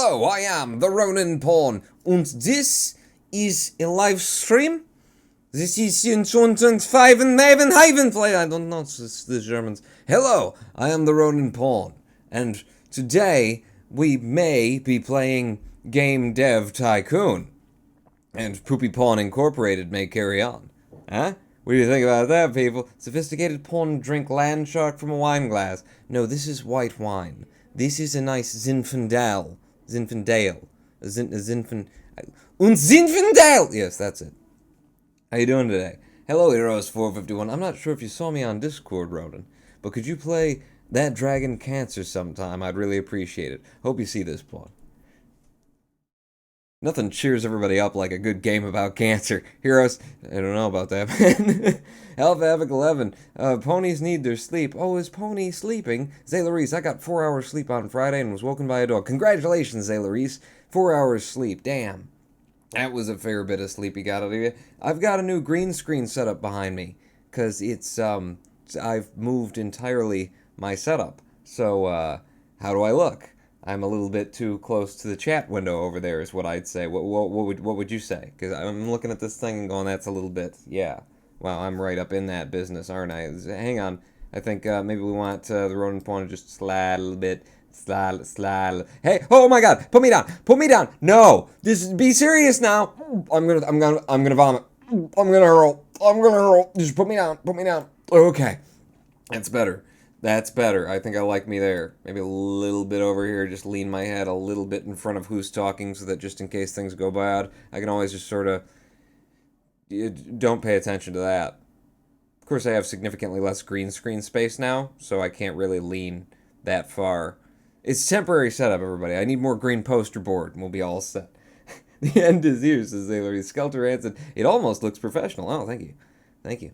Hello, I am the Ronin Pawn, and this is a live stream. This is in 2025 and Haven play. I don't know the Germans. Hello, I am the Ronin Pawn, and today we may be playing Game Dev Tycoon, and Poopy Pawn Incorporated may carry on. Huh? What do you think about that, people? Sophisticated pawn drink land shark from a wine glass. No, this is white wine. This is a nice Zinfandel. Zinfandel. Zinfandel! Yes, that's it. How you doing today? Hello, Heroes451. I'm not sure if you saw me on Discord, Ronan, but could you play that Dragon Cancer sometime? I'd really appreciate it. Hope you see this pawn. Nothing cheers everybody up like a good game about cancer. Heroes, I don't know about that, man. Alpha Epic 11, ponies need their sleep. Oh, is Pony sleeping? Zayla I got 4 hours sleep on Friday and was woken by a dog. Congratulations, Zayla 4 hours sleep, damn. That was a fair bit of sleep you got out of you. I've got a new green screen set up behind me, because it's, I've moved entirely my setup. So, how do I look? I'm a little bit too close to the chat window over there is what I'd say. What would you say? Because I'm looking at this thing and going, that's a little bit, yeah. Wow, I'm right up in that business, aren't I? Hang on. I think maybe we want the Ronin Pawn to just slide a little bit. Slide. Hey, oh my God, put me down. No, be serious now. I'm gonna vomit. I'm gonna hurl. Just put me down. Okay, that's better. I think I like me there. Maybe a little bit over here, just lean my head a little bit in front of who's talking so that just in case things go bad, I can always just sort of, don't pay attention to that. Of course, I have significantly less green screen space now, so I can't really lean that far. It's temporary setup, everybody. I need more green poster board, and we'll be all set. The end is here, says Zaylery. Skelter Hansen. It almost looks professional. Oh, thank you.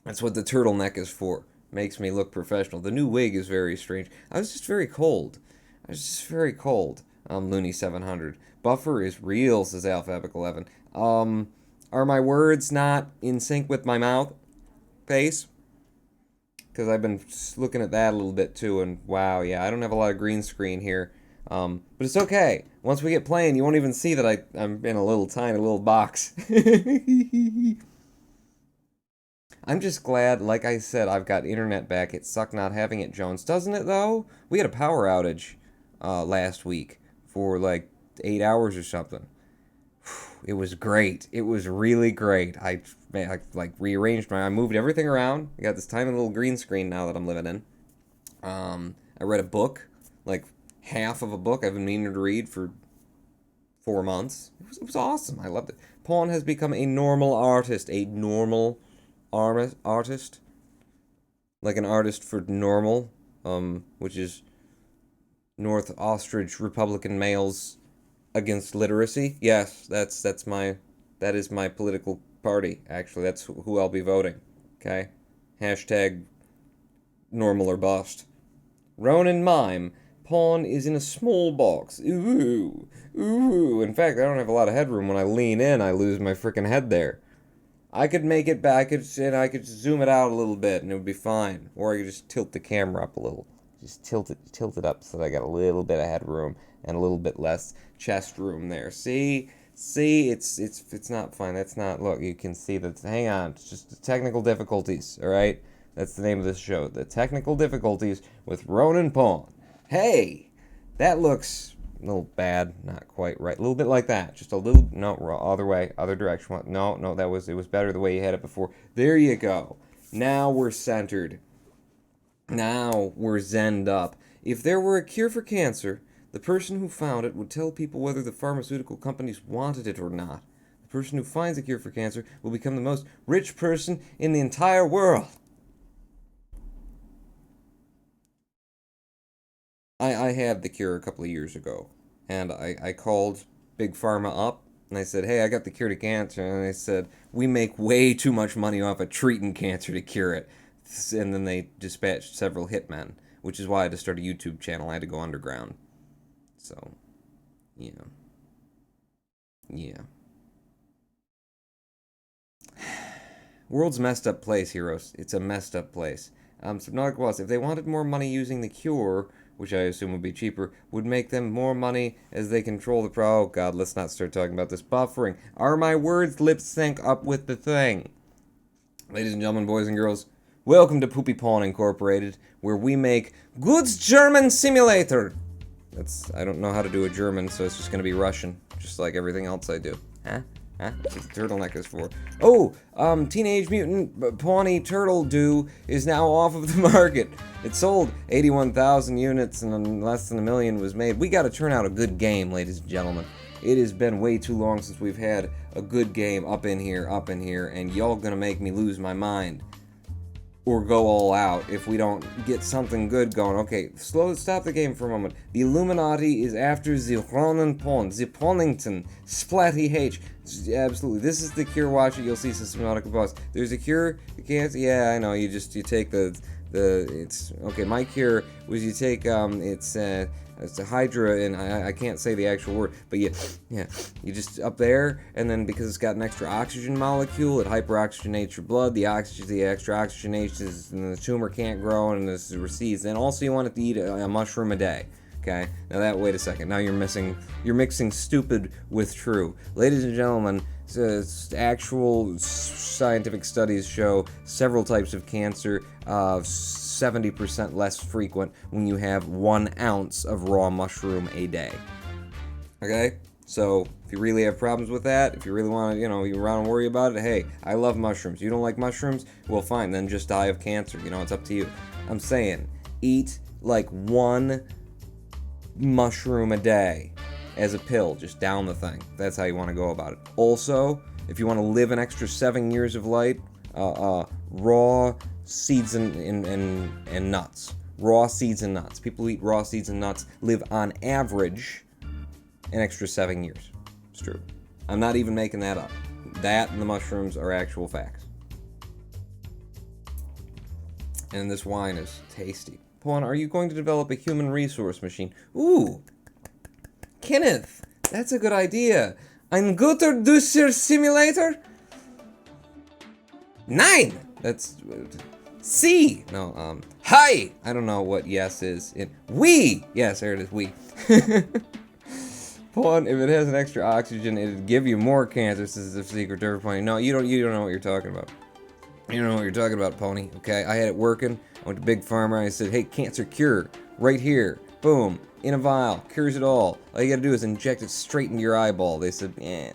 That's what the turtleneck is for. Makes me look professional. The new wig is very strange. I was just very cold. Looney 700. Buffer is real, says Alpha Epic 11. Are my words not in sync with my mouth pace? Because I've been looking at that a little bit too, and wow, yeah, I don't have a lot of green screen here. But it's okay. Once we get playing, you won't even see that I'm in a tiny little box. I'm just glad, like I said, I've got internet back. It sucked not having it, Jones. Doesn't it, though? We had a power outage last week for like 8 hours or something. It was great. It was really great. I rearranged I moved everything around. I got this tiny little green screen now that I'm living in. I read a book, like half of a book I've been meaning to read for 4 months. It was awesome. I loved it. Pawn has become a normal artist. Artist, like an artist for normal, which is North Ostrich Republican males against literacy. Yes, that is my political party. Actually, that's who I'll be voting. Okay, hashtag normal or bust. Ronin mime. Pawn is in a small box. Ooh. In fact, I don't have a lot of headroom. When I lean in, I lose my freaking head there. I could make it back, and I could zoom it out a little bit, and it would be fine. Or I could just tilt the camera up a little. Just tilt it up so that I got a little bit of headroom and a little bit less chest room there. See, it's not fine. That's not. Look, you can see that. Hang on, it's just the technical difficulties. All right, that's the name of this show. The technical difficulties with Ronin Pawn. Hey, that looks a little bad, not quite right. A little bit like that. Just a little, no, other way, other direction. No, it was better the way you had it before. There you go. Now we're centered. Now we're zenned up. If there were a cure for cancer, the person who found it would tell people whether the pharmaceutical companies wanted it or not. The person who finds a cure for cancer will become the most rich person in the entire world. I had the cure a couple of years ago, and I called Big Pharma up, and I said, hey, I got the cure to cancer, and they said, we make way too much money off of treating cancer to cure it. And then they dispatched several hitmen, which is why I had to start a YouTube channel. I had to go underground. So, yeah. World's a messed up place, heroes. It's a messed up place. Subnautic was, if they wanted more money using the cure, which I assume would be cheaper, would make them more money as they control the pro. Oh god, let's not start talking about this buffering. Are my words lip sync up with the thing? Ladies and gentlemen, boys and girls, welcome to Poopy Pawn Incorporated, where we make Goods German Simulator. I don't know how to do a German, so it's just gonna be Russian, just like everything else I do. Huh? That's what the turtleneck is for. Oh, Teenage Mutant Pawnee Turtle Dew is now off of the market. It sold 81,000 units and less than 1 million was made. We gotta turn out a good game, ladies and gentlemen. It has been way too long since we've had a good game up in here, and y'all gonna make me lose my mind. Or go all out if we don't get something good going. Okay, stop the game for a moment. The Illuminati is after the Ronan Pawn, the Pawnington, Splatty H. Absolutely. This is the cure. Watch it, you'll see Systematic Boss. There's a cure, you can't, yeah, I know, you take it's, okay, my cure was you take, it's a Hydra, and I can't say the actual word, but you just up there, and then because it's got an extra oxygen molecule, it hyperoxygenates your blood. The extra oxygenates, and the tumor can't grow, and this recedes. And also, you want it to eat a mushroom a day. Okay. Now wait a second. Now you're mixing stupid with true, ladies and gentlemen. Actual scientific studies show several types of cancer 70% less frequent when you have 1 ounce of raw mushroom a day. Okay? So, if you really have problems with that, if you really want to, you want to worry about it, hey, I love mushrooms. You don't like mushrooms? Well, fine, then just die of cancer. It's up to you. I'm saying, eat like 1 mushroom a day as a pill. Just down the thing. That's how you want to go about it. Also, if you want to live an extra 7 years of life, raw seeds and nuts. Raw seeds and nuts. People who eat raw seeds and nuts live on average an extra 7 years. It's true. I'm not even making that up. That and the mushrooms are actual facts. And this wine is tasty. Pawn, are you going to develop a human resource machine? Ooh! Kenneth! That's a good idea. Ein guter Duscher Simulator? 9! That's... C! No, hi! I don't know what yes is in... We! Yes, there it is, we. Pawn, if it has an extra oxygen, it'd give you more cancer. This is the secret to every No, you don't know what you're talking about. You don't know what you're talking about, Pony, okay? I had it working. I went to Big Pharma. I said, hey, cancer cure. Right here. Boom. In a vial. Cures it all. All you gotta do is inject it straight into your eyeball. They said, I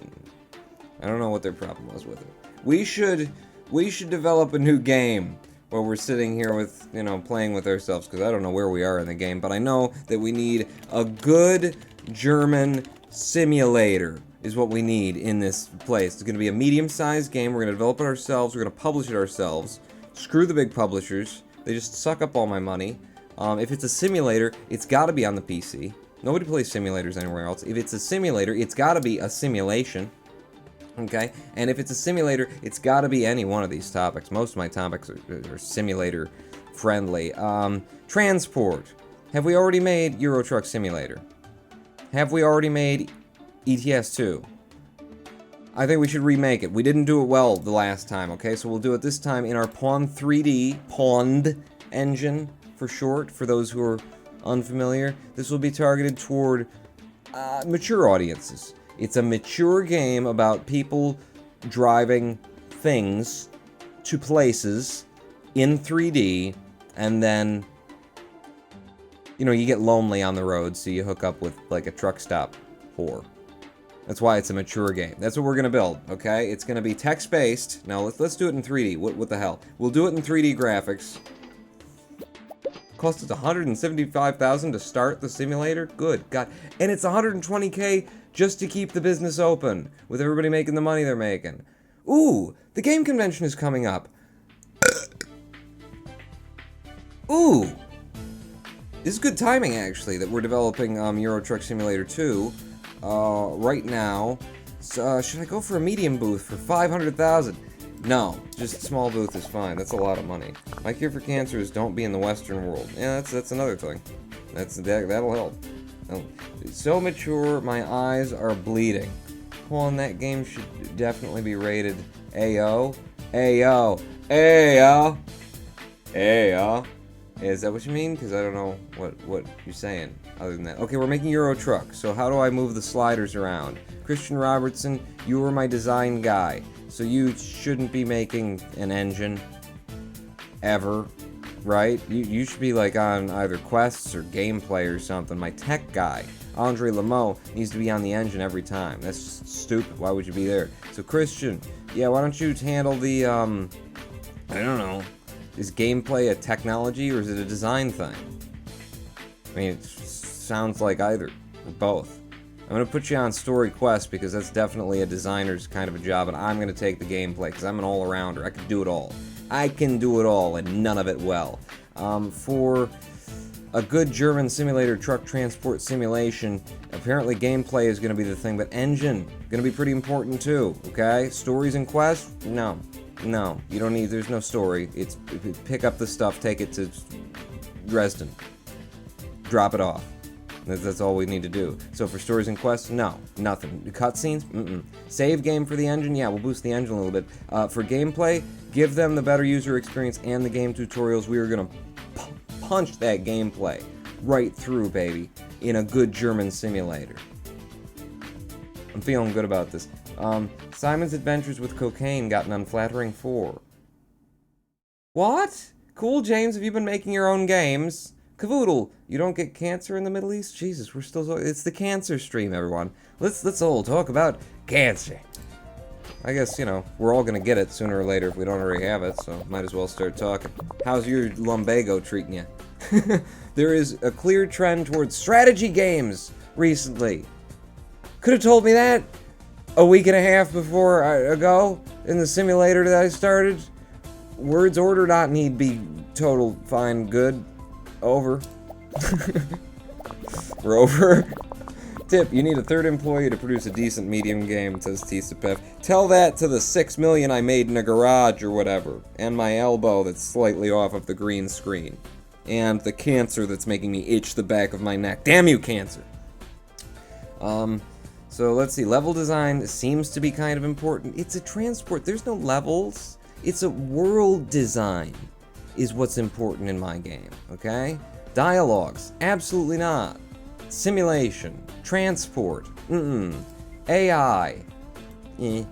don't know what their problem was with it. We should develop a new game where we're sitting here with, playing with ourselves, because I don't know where we are in the game, but I know that we need a good German simulator is what we need in this place. It's going to be a medium-sized game. We're going to develop it ourselves. We're going to publish it ourselves. Screw the big publishers. They just suck up all my money. If it's a simulator, it's got to be on the PC. Nobody plays simulators anywhere else. If it's a simulator, it's got to be a simulation. Okay? And if it's a simulator, it's got to be any one of these topics. Most of my topics are simulator-friendly. Transport. Have we already made Euro Truck Simulator? Have we already made ETS 2? I think we should remake it. We didn't do it well the last time, okay? So we'll do it this time in our Pawn 3D, Pawned engine for short, for those who are unfamiliar. This will be targeted toward mature audiences. It's a mature game about people driving things to places in 3D, and then, you get lonely on the road, so you hook up with, like, a truck stop whore. That's why it's a mature game. That's what we're gonna build, okay? It's gonna be text-based. Now, let's do it in 3D. What the hell? We'll do it in 3D graphics. Cost us $175,000 to start the simulator? Good God. And it's $120K just to keep the business open, with everybody making the money they're making. Ooh, the game convention is coming up. Ooh. This is good timing, actually, that we're developing Euro Truck Simulator 2 right now. So, should I go for a medium booth for $500,000? No, just a small booth is fine. That's a lot of money. My cure for cancer is don't be in the Western world. Yeah, that's another thing. That'll help. It's so mature, my eyes are bleeding. Well, and that game should definitely be rated AO. AO. AO. AO. Is that what you mean? Because I don't know what you're saying other than that. Okay, we're making Euro Truck. So how do I move the sliders around? Christian Robertson, you were my design guy. So you shouldn't be making an engine ever, right? You should be like on either quests or gameplay or something. My tech guy, Andre Lameau, needs to be on the engine every time. That's just stupid. Why would you be there? So Christian, yeah, why don't you handle the, I don't know. Is gameplay a technology or is it a design thing? I mean, it sounds like either, or both. I'm going to put you on story quest because that's definitely a designer's kind of a job, and I'm going to take the gameplay because I'm an all-arounder. I can do it all. I can do it all, and none of it well. For a good German simulator truck transport simulation, apparently gameplay is going to be the thing, but engine going to be pretty important too, okay? Stories and quests? No, you don't need, there's no story. It's pick up the stuff, take it to Dresden, drop it off. That's all we need to do. So for stories and quests, no, nothing. Cutscenes, Save game for the engine, yeah, we'll boost the engine a little bit. For gameplay, give them the better user experience and the game tutorials. We are gonna punch that gameplay right through, baby, in a good German simulator. I'm feeling good about this. Simon's Adventures with Cocaine got an unflattering 4. What? Cool, James, have you been making your own games? Cavoodle, you don't get cancer in the Middle East? Jesus, we're still it's the cancer stream, everyone. Let's all talk about cancer. I guess, you know, we're all gonna get it sooner or later if we don't already have it, so might as well start talking. How's your lumbago treating you? There is a clear trend towards strategy games recently. Could have told me that a week and a half ago in the simulator that I started. Words order not need be total fine good. Over. We're over. Tip, you need a third employee to produce a decent medium game, says Tisapef. Tell that to the 6 million I made in a garage or whatever. And my elbow that's slightly off of the green screen. And the cancer that's making me itch the back of my neck. Damn you, cancer! So let's see. Level design seems to be kind of important. It's a transport. There's no levels. It's a world design is what's important in my game, okay? Dialogues, absolutely not. Simulation, transport, AI, I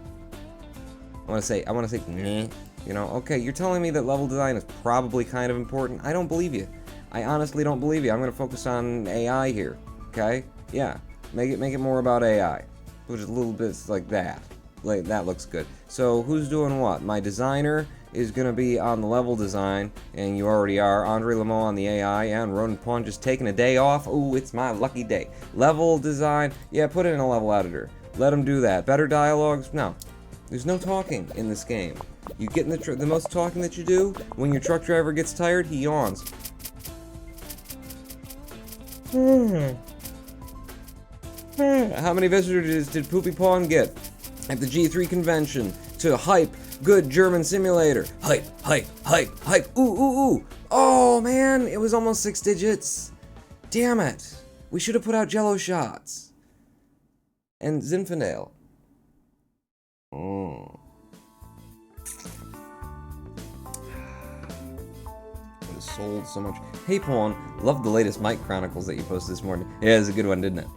wanna say, nah. You know, okay, you're telling me that level design is probably kind of important. I don't believe you. I honestly don't believe you. I'm gonna focus on AI here, okay? Yeah, make it more about AI. Which is a little bit like that. Like, that looks good. So, who's doing what? My designer is going to be on the level design, and you already are. Andre Lameau on the AI, and Ronan Pond just taking a day off. Ooh, it's my lucky day. Level design, yeah, put it in a level editor. Let him do that. Better dialogues? No. There's no talking in this game. You get in the most talking that you do, when your truck driver gets tired, he yawns. How many visitors did Poopy Pond get at the G3 convention to hype good German simulator? Hype, hype, hype, hype. Ooh, ooh, ooh. Oh, man, it was almost 6 digits. Damn it. We should have put out Jello shots. And Zinfandel. Would have sold so much. Hey, Pawn, loved the latest Mike Chronicles that you posted this morning. Yeah, it was a good one, didn't it?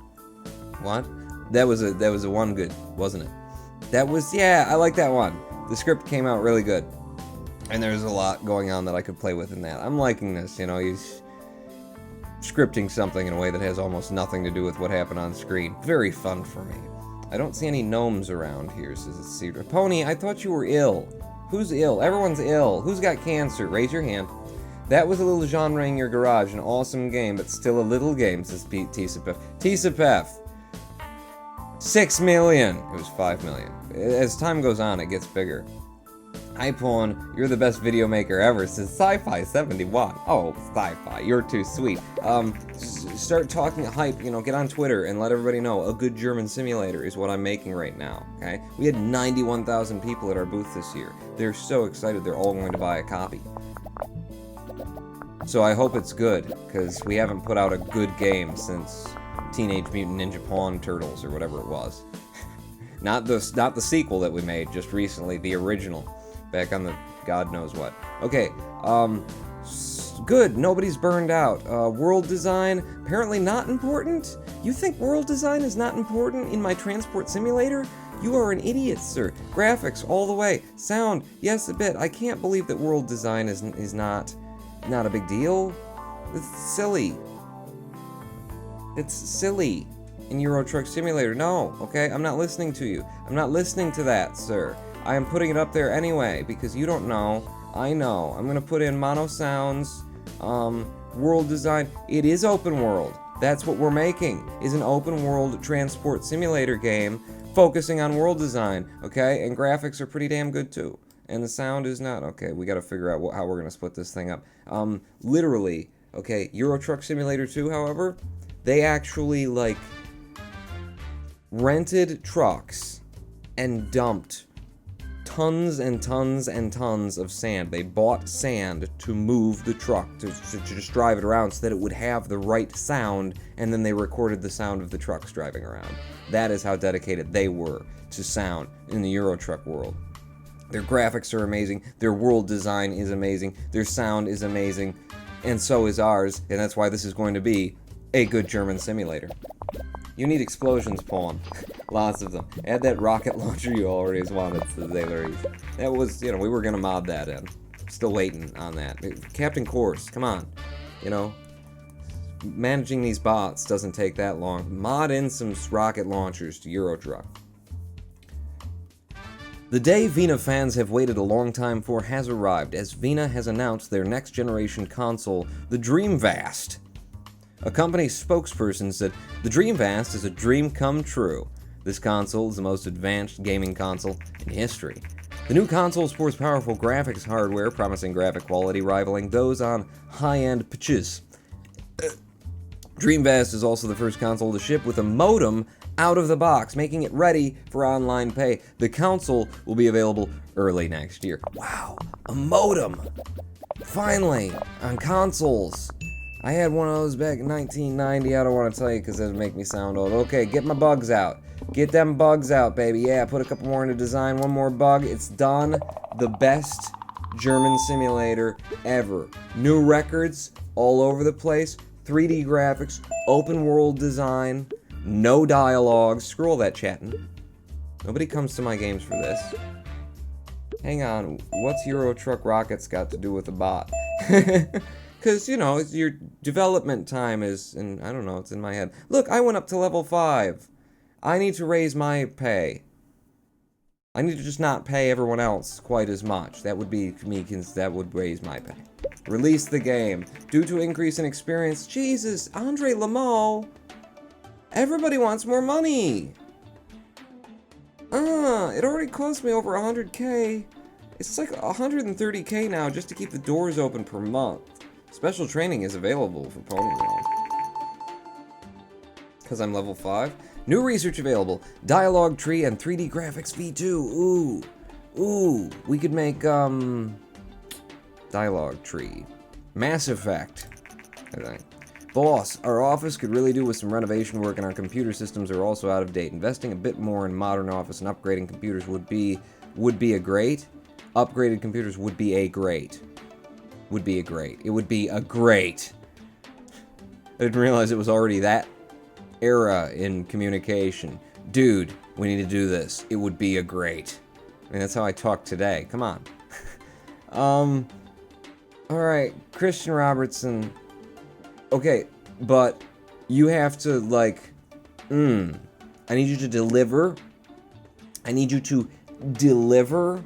What? That was a one good, wasn't it? That was, yeah, I like that one. The script came out really good. And there's a lot going on that I could play with in that. I'm liking this, you know, he's scripting something in a way that has almost nothing to do with what happened on screen. Very fun for me. I don't see any gnomes around here, says it's Cedar. Pony, I thought you were ill. Who's ill? Everyone's ill. Who's got cancer? Raise your hand. That was a little genre in your garage. An awesome game, but still a little game, says Tisapef. Tisapef. 6 million. It was 5 million. As time goes on, it gets bigger. Hi, Pawn. You're the best video maker ever, says Sci-Fi 71. Oh, Sci-Fi, you're too sweet. Start talking hype, you know, get on Twitter and let everybody know a good German simulator is what I'm making right now, okay? We had 91,000 people at our booth this year. They're so excited they're all going to buy a copy. So I hope it's good, because we haven't put out a good game since Teenage Mutant Ninja Pawn Turtles or whatever it was. Not the sequel that we made just recently, the original, back on the God knows what. Okay, Good, nobody's burned out. World design, apparently not important? You think world design is not important in my transport simulator? You are an idiot, sir. Graphics, all the way. Sound, yes, a bit. I can't believe that world design is not a big deal. It's silly. It's silly in Euro Truck Simulator. No, okay? I'm not listening to you. I'm not listening to that, sir. I am putting it up there anyway, because you don't know. I know. I'm gonna put in mono sounds, world design. It is open world. That's what we're making, is an open world transport simulator game focusing on world design, okay? And graphics are pretty damn good too. And the sound is not. Okay, we gotta figure out how we're gonna split this thing up. Literally, okay, Euro Truck Simulator 2, however, they actually, like, rented trucks and dumped tons and tons and tons of sand. They bought sand to move the truck, to just drive it around so that it would have the right sound, and then they recorded the sound of the trucks driving around. That is how dedicated they were to sound in the Euro Truck world. Their graphics are amazing, their world design is amazing, their sound is amazing, and so is ours, and that's why this is going to be a good German simulator. You need explosions, Pawn. Lots of them. Add that rocket launcher you always wanted to the Zaylaries. That was, we were gonna mod that in. Still waiting on that. Captain Course, come on. Managing these bots doesn't take that long. Mod in some rocket launchers to Euro Truck. The day Vena fans have waited a long time for has arrived, as Vena has announced their next generation console, the Dreamvast. A company spokesperson said, "The Dreamvast is a dream come true. This console is the most advanced gaming console in history. The new console sports powerful graphics hardware, promising graphic quality rivaling those on high-end pitches. Dreamvast is also the first console to ship with a modem out of the box, making it ready for online pay. The console will be available early next year." Wow, a modem! Finally, on consoles. I had one of those back in 1990. I don't want to tell you because that would make me sound old. Okay, get my bugs out. Get them bugs out, baby. Yeah, put a couple more into design. One more bug. It's done. The best German simulator ever. New records all over the place. 3D graphics. Open world design. No dialogue. Screw all that chatting. Nobody comes to my games for this. Hang on. What's Euro Truck Rockets got to do with the bot? Because, your development time is, and I don't know, it's in my head. Look, I went up to level 5. I need to raise my pay. I need to just not pay everyone else quite as much. That would be me, that would raise my pay. Release the game. Due to increase in experience. Jesus, Andre Lamo. Everybody wants more money. It already cost me over 100K. It's like 130K now just to keep the doors open per month. Special training is available for Pony Realm. Because I'm level 5. New research available. Dialogue tree and 3D graphics V2. Ooh. We could make, dialogue tree. Mass Effect, I think. Boss, our office could really do with some renovation work, and our computer systems are also out of date. Investing a bit more in modern office and upgrading computers would be a great. Upgraded computers would be a great. It would be a great. I didn't realize it was already that era in communication. Dude, we need to do this. It would be a great. I mean, that's how I talk today. Come on. Alright, Christian Robertson. Okay, but you have to, I need you to deliver. I need you to deliver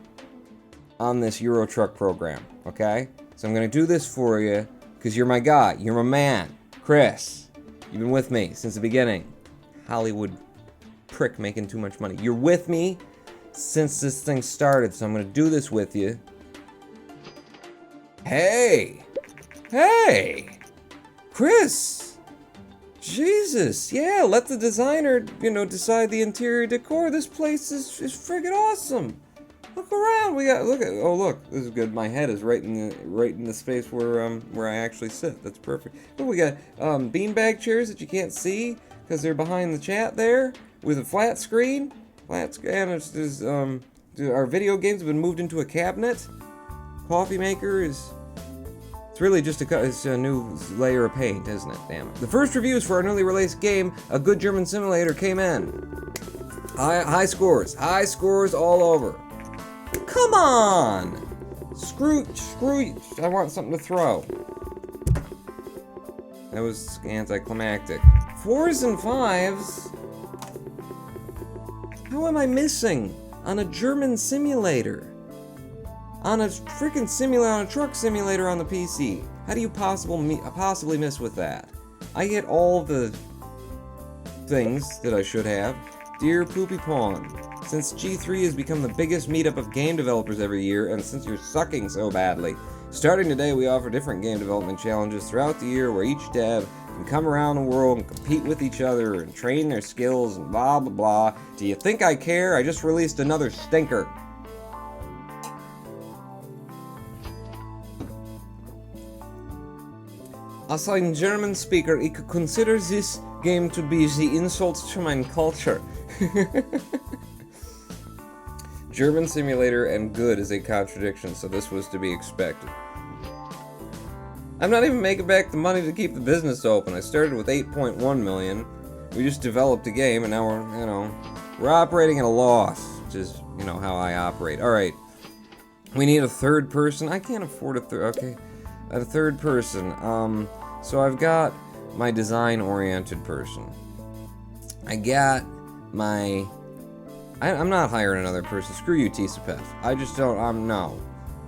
on this Euro Truck program, okay? So I'm gonna do this for you, because you're my guy, you're my man. Chris, you've been with me since the beginning. Hollywood prick making too much money. You're with me since this thing started, so I'm gonna do this with you. Hey! Chris! Jesus, yeah, let the designer, decide the interior decor. This place is friggin' awesome. Look around. Look, this is good. My head is right in the space where I actually sit. That's perfect. Oh, we got beanbag chairs that you can't see because they're behind the chat there with a flat screen. Our video games have been moved into a cabinet. Coffee maker is It's really just it's a new layer of paint, isn't it? Damn it. The first reviews for our newly released game, A Good German Simulator, came in. High scores. High scores all over. Come on! Screw, I want something to throw. That was anticlimactic. 4s and 5s? How am I missing? On a German simulator? On a freaking simulator, on a truck simulator on the PC. How do you possibly miss with that? I get all the things that I should have. Dear Poopy Pawn, since G3 has become the biggest meetup of game developers every year, and since you're sucking so badly, starting today we offer different game development challenges throughout the year where each dev can come around the world and compete with each other and train their skills and blah blah blah. Do you think I care? I just released another stinker. As a German speaker, I consider this game to be the insult to my culture. German simulator and good is a contradiction, so this was to be expected. I'm not even making back the money to keep the business open. I started with 8.1 million. We just developed a game, and now we're operating at a loss, which is, how I operate. All right, we need a third person. I can't afford a third. Okay. A third person. So I've got my design-oriented person. I got my... I'm not hiring another person. Screw you, Tisapeth. I just don't...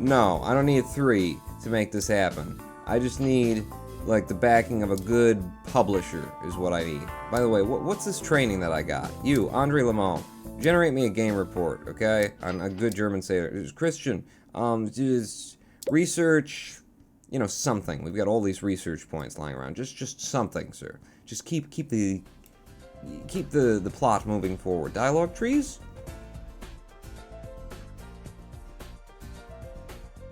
No, I don't need 3 to make this happen. I just need, the backing of a good publisher is what I need. By the way, what's this training that I got? You, Andre Lamont, generate me a game report, okay? On a good German sailor. Christian, just research... something. We've got all these research points lying around. Just something, sir. Just keep the plot moving forward. Dialogue trees?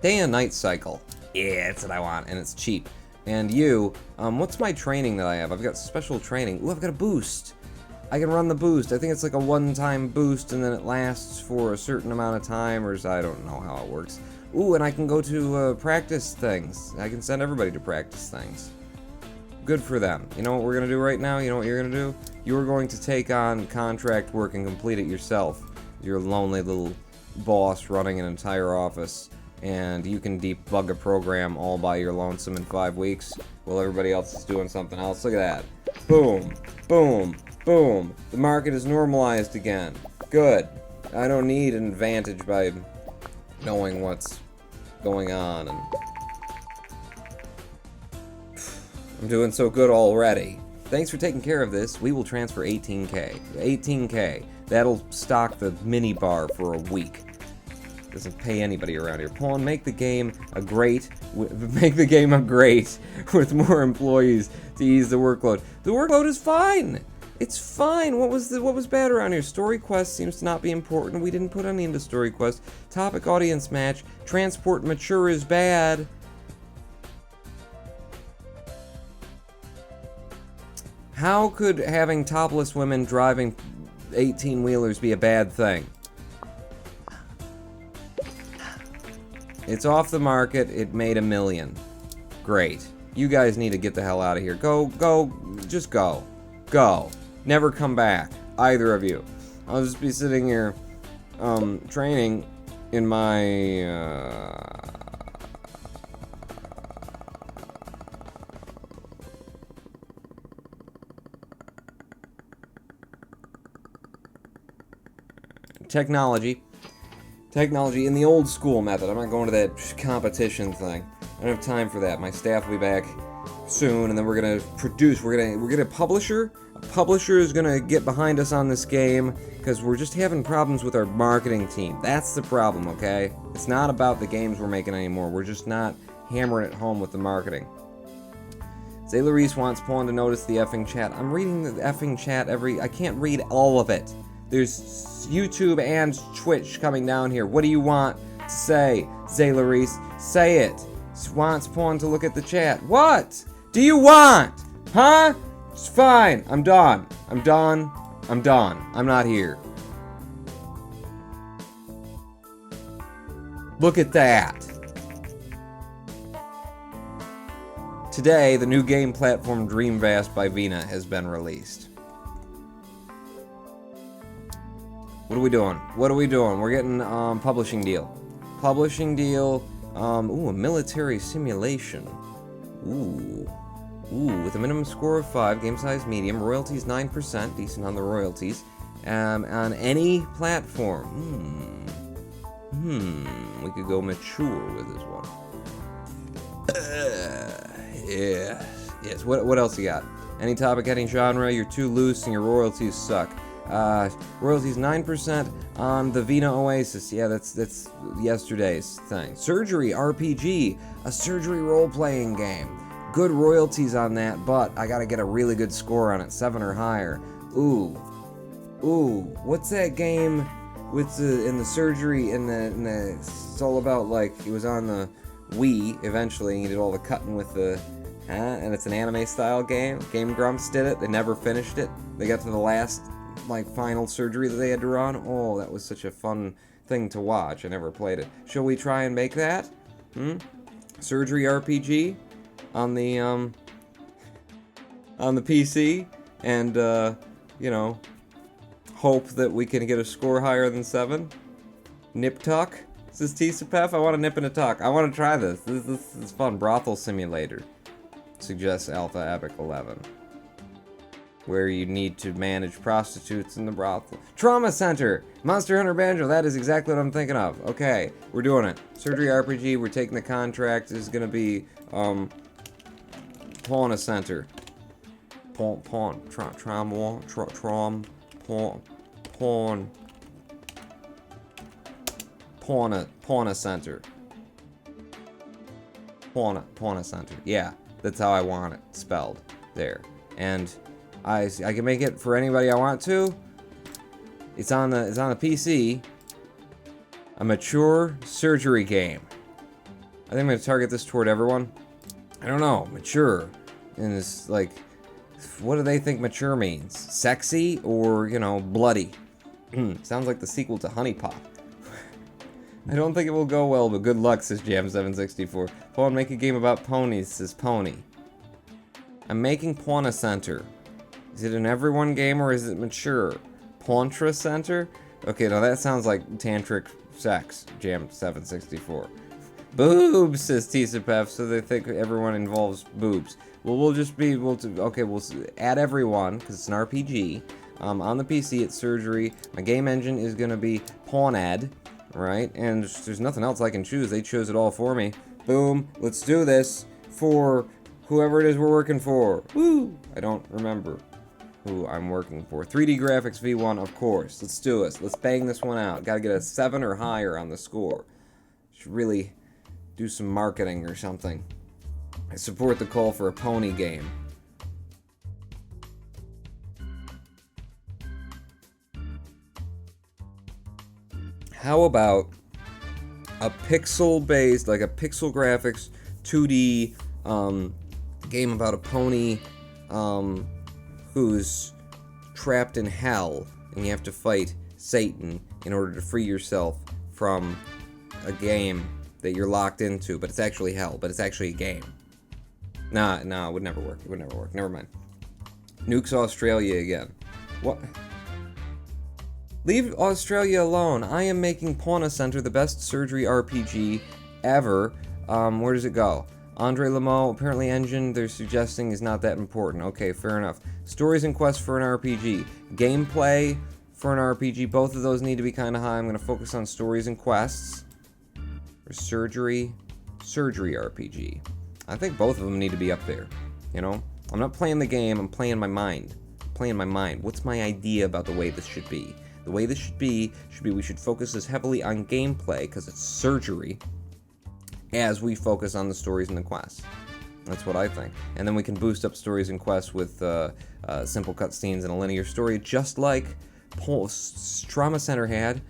Day and night cycle. Yeah, that's what I want, and it's cheap. And you, what's my training that I have? I've got special training. Ooh, I've got a boost. I can run the boost. I think it's like a one-time boost, and then it lasts for a certain amount of time, or I don't know how it works. Ooh, and I can go to practice things. I can send everybody to practice things. Good for them. You know what we're going to do right now? You know what you're going to do? You're going to take on contract work and complete it yourself. You're a lonely little boss running an entire office, and you can debug a program all by your lonesome in 5 weeks while everybody else is doing something else. Look at that. Boom, boom, boom. The market is normalized again. Good. I don't need an advantage by... knowing what's going on, and I'm doing so good already. Thanks for taking care of this. We will transfer 18K. 18K. That'll stock the mini bar for a week. Doesn't pay anybody around here. Pawn, make the game a great with more employees to ease the workload. The workload is fine. It's fine. What was bad around here? Story quest seems to not be important. We didn't put any into story quest. Topic audience match. Transport mature is bad. How could having topless women driving 18-wheelers be a bad thing? It's off the market. It made $1 million. Great. You guys need to get the hell out of here. Go. Just go. Go. Never come back. Either of you. I'll just be sitting here, training in my, Technology in the old school method. I'm not going to that competition thing. I don't have time for that. My staff will be back soon, and then we're gonna produce. We're gonna get a publisher. A publisher is gonna get behind us on this game because we're just having problems with our marketing team. That's the problem, okay? It's not about the games we're making anymore. We're just not hammering it home with the marketing. Zay Larice wants Pawn to notice the effing chat. I'm reading the effing chat I can't read all of it. There's YouTube and Twitch coming down here. What do you want to say, Zay Larice? Say it. Wants Pawn to look at the chat. What do you want? Huh? It's fine. I'm done. I'm not here. Look at that. Today, the new game platform Dreamvast by Vina has been released. What are we doing? We're getting publishing deal. Publishing deal. A military simulation. Ooh, with a minimum score of 5, game size medium, royalties 9%, decent on the royalties. On any platform. We could go mature with this one. Yes. What else you got? Any topic, any genre, you're too loose and your royalties suck. Royalties 9% on the Vina Oasis. Yeah, that's yesterday's thing. Surgery RPG, a surgery role-playing game. Good royalties on that, but I gotta get a really good score on it, 7 or higher. Ooh, what's that game with the surgery it's all about, like, it was on the Wii eventually, and you did all the cutting with the, and it's an anime style game. Game Grumps did it, they never finished it. They got to the last, like, final surgery that they had to run. Oh, that was such a fun thing to watch. I never played it. Shall we try and make that? Surgery RPG on the PC, and hope that we can get a score higher than 7. Nip tuck, says Tsapef. I want to nip and a tuck. I want to try this. This is fun. Brothel simulator, suggests Alpha Epic 11, where you need to manage prostitutes in the brothel. Trauma Center, Monster Hunter Banjo. That is exactly what I'm thinking of. Okay, we're doing it. Surgery RPG. We're taking the contract. This is gonna be Pawn Center. Pawn Center. Pawn Center. Yeah, that's how I want it spelled there. And I can make it for anybody I want to. It's on the PC. A mature surgery game. I think I'm gonna target this toward everyone. I don't know, mature. And it's like, what do they think mature means? Sexy or, bloody? Sounds like the sequel to Honey Pop. I don't think it will go well, but good luck, says Jam764. Pawn, make a game about ponies, says Pony. I'm making Pawn Center. Is it an everyone game or is it mature? Pawntra Center? Okay, now that sounds like tantric sex, Jam764. Boobs, says Tsapef, so they think everyone involves boobs. Well, we'll just be able to, we'll add everyone, because it's an RPG. On the PC, it's surgery. My game engine is going to be Pawnad, right? And there's nothing else I can choose. They chose it all for me. Boom, let's do this for whoever it is we're working for. Woo! I don't remember who I'm working for. 3D Graphics V1, of course. Let's do this. Let's bang this one out. Gotta get a 7 or higher on the score. Should really do some marketing or something. I support the call for a pony game. How about a pixel-based, like a pixel graphics, 2D game about a pony who's trapped in hell, and you have to fight Satan in order to free yourself from a game that you're locked into, but it's actually hell, but it's actually a game. Nah, it would never work. Never mind. Nukes Australia again. What? Leave Australia alone. I am making Pawn Center the best surgery RPG ever. Where does it go? Andre Lamo, apparently engine they're suggesting is not that important. Okay, fair enough. Stories and quests for an RPG. Gameplay for an RPG. Both of those need to be kind of high. I'm going to focus on stories and quests. Or surgery RPG. I think both of them need to be up there. I'm not playing the game, I'm playing my mind. What's my idea about the way this should be? The way this should be we should focus as heavily on gameplay, because it's surgery, as we focus on the stories and the quests. That's what I think. And then we can boost up stories and quests with simple cutscenes and a linear story, just like Trauma Center had.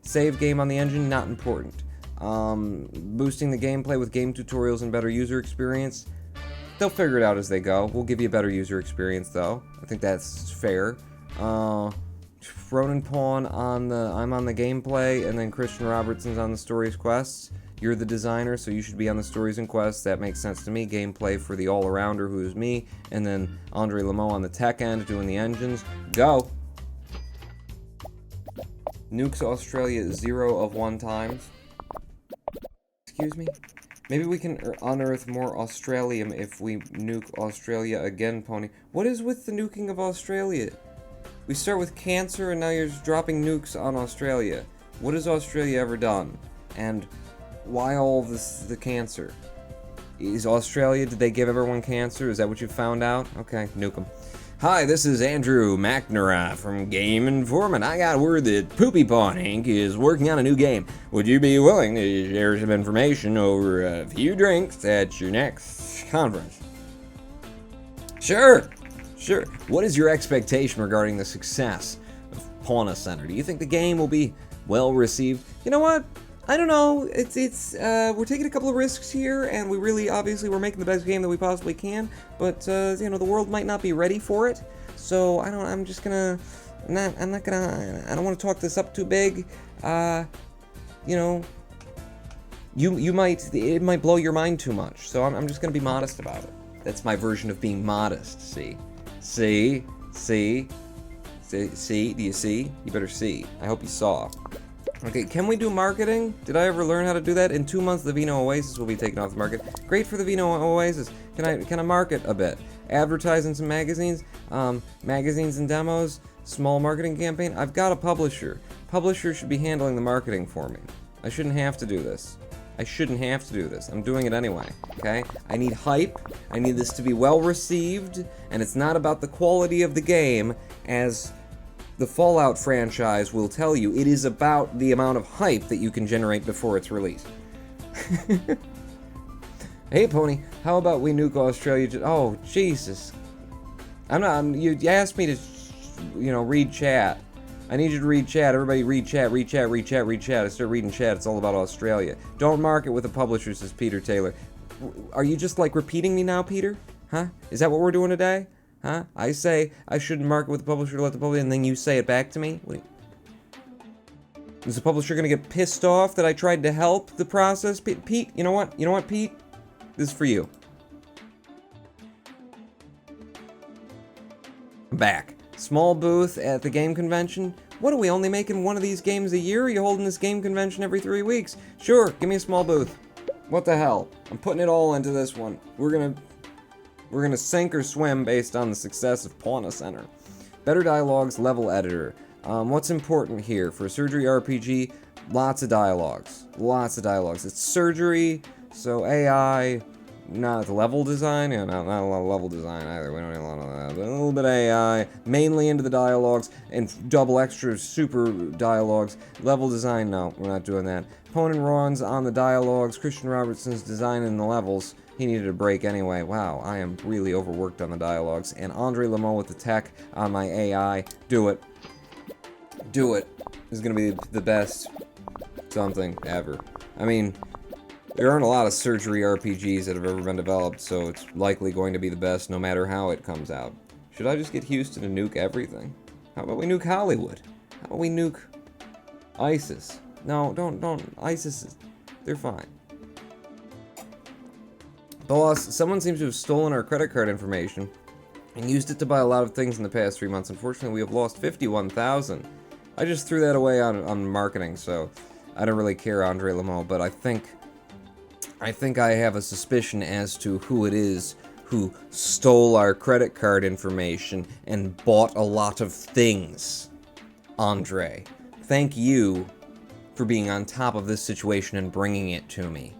Save game on the engine, not important. Boosting the gameplay with game tutorials and better user experience. They'll figure it out as they go. We'll give you a better user experience, though. I think that's fair. Ronan Pawn I'm on the gameplay, and then Christian Robertson's on the stories quests. You're the designer, so you should be on the stories and quests. That makes sense to me. Gameplay for the all-arounder, who is me. And then Andre Lamo on the tech end, doing the engines. Go! Nukes Australia 0 of 1 times. Excuse me? Maybe we can unearth more Australium if we nuke Australia again, Pony. What is with the nuking of Australia? We start with cancer and now you're just dropping nukes on Australia. What has Australia ever done? And why all this, the cancer? Is Australia, did they give everyone cancer? Is that what you found out? Okay, nuke them. Hi, this is Andrew McNamara from Game Informant. I got word that Poopy Pawn Inc. is working on a new game. Would you be willing to share some information over a few drinks at your next conference? Sure. What is your expectation regarding the success of Pawn Center? Do you think the game will be well received? You know what? I don't know. We're taking a couple of risks here, and we really, obviously, we're making the best game that we possibly can, but, the world might not be ready for it, so I don't want to talk this up too big. It might blow your mind too much, so I'm just gonna be modest about it. That's my version of being modest, see? See? Do you see? You better see. I hope you saw. Okay, can we do marketing? Did I ever learn how to do that? In 2 months, the Vino Oasis will be taken off the market. Great for the Vino Oasis. Can I market a bit? Advertise in some magazines? Magazines and demos? Small marketing campaign? I've got a publisher. Publisher should be handling the marketing for me. I shouldn't have to do this. I'm doing it anyway, okay? I need hype. I need this to be well received, and it's not about the quality of the game, as the Fallout franchise will tell you. It is about the amount of hype that you can generate before it's released. Hey, Pony, how about we nuke Australia? Oh, Jesus. You asked me to, read chat. I need you to read chat. Everybody read chat. I start reading chat. It's all about Australia. Don't market with the publisher, says Peter Taylor. Are you just, repeating me now, Peter? Huh? Is that what we're doing today? Huh? I say I shouldn't market with the publisher to let the publisher, and then you say it back to me? Is the publisher gonna get pissed off that I tried to help the process? Pete, you know what, Pete? This is for you. I'm back. Small booth at the game convention? What, are we only making one of these games a year? Or are you holding this game convention every 3 weeks? Sure, give me a small booth. What the hell? I'm putting it all into this one. We're gonna sink or swim based on the success of Pawn Center. Better dialogues, level editor. What's important here? For a surgery RPG, lots of dialogues. It's surgery, so AI, not level design. Yeah, not a lot of level design either. We don't need a lot of that. But a little bit of AI, mainly into the dialogues, and double extra super dialogues. Level design, no, we're not doing that. Conan Ron's on the dialogues, Christian Robertson's designing the levels. He needed a break anyway. Wow, I am really overworked on the dialogues. And Andre Lamo with the tech on my AI. Do it. This is gonna be the best something ever. I mean, there aren't a lot of surgery RPGs that have ever been developed, so it's likely going to be the best no matter how it comes out. Should I just get Houston to nuke everything? How about we nuke Hollywood? How about we nuke ISIS? No, don't. ISIS, they're fine. Boss, someone seems to have stolen our credit card information and used it to buy a lot of things in the past 3 months. Unfortunately, we have lost 51,000. I just threw that away on marketing, so I don't really care, Andre Lamo, but I think I have a suspicion as to who it is who stole our credit card information and bought a lot of things. Andre, thank you for being on top of this situation and bringing it to me.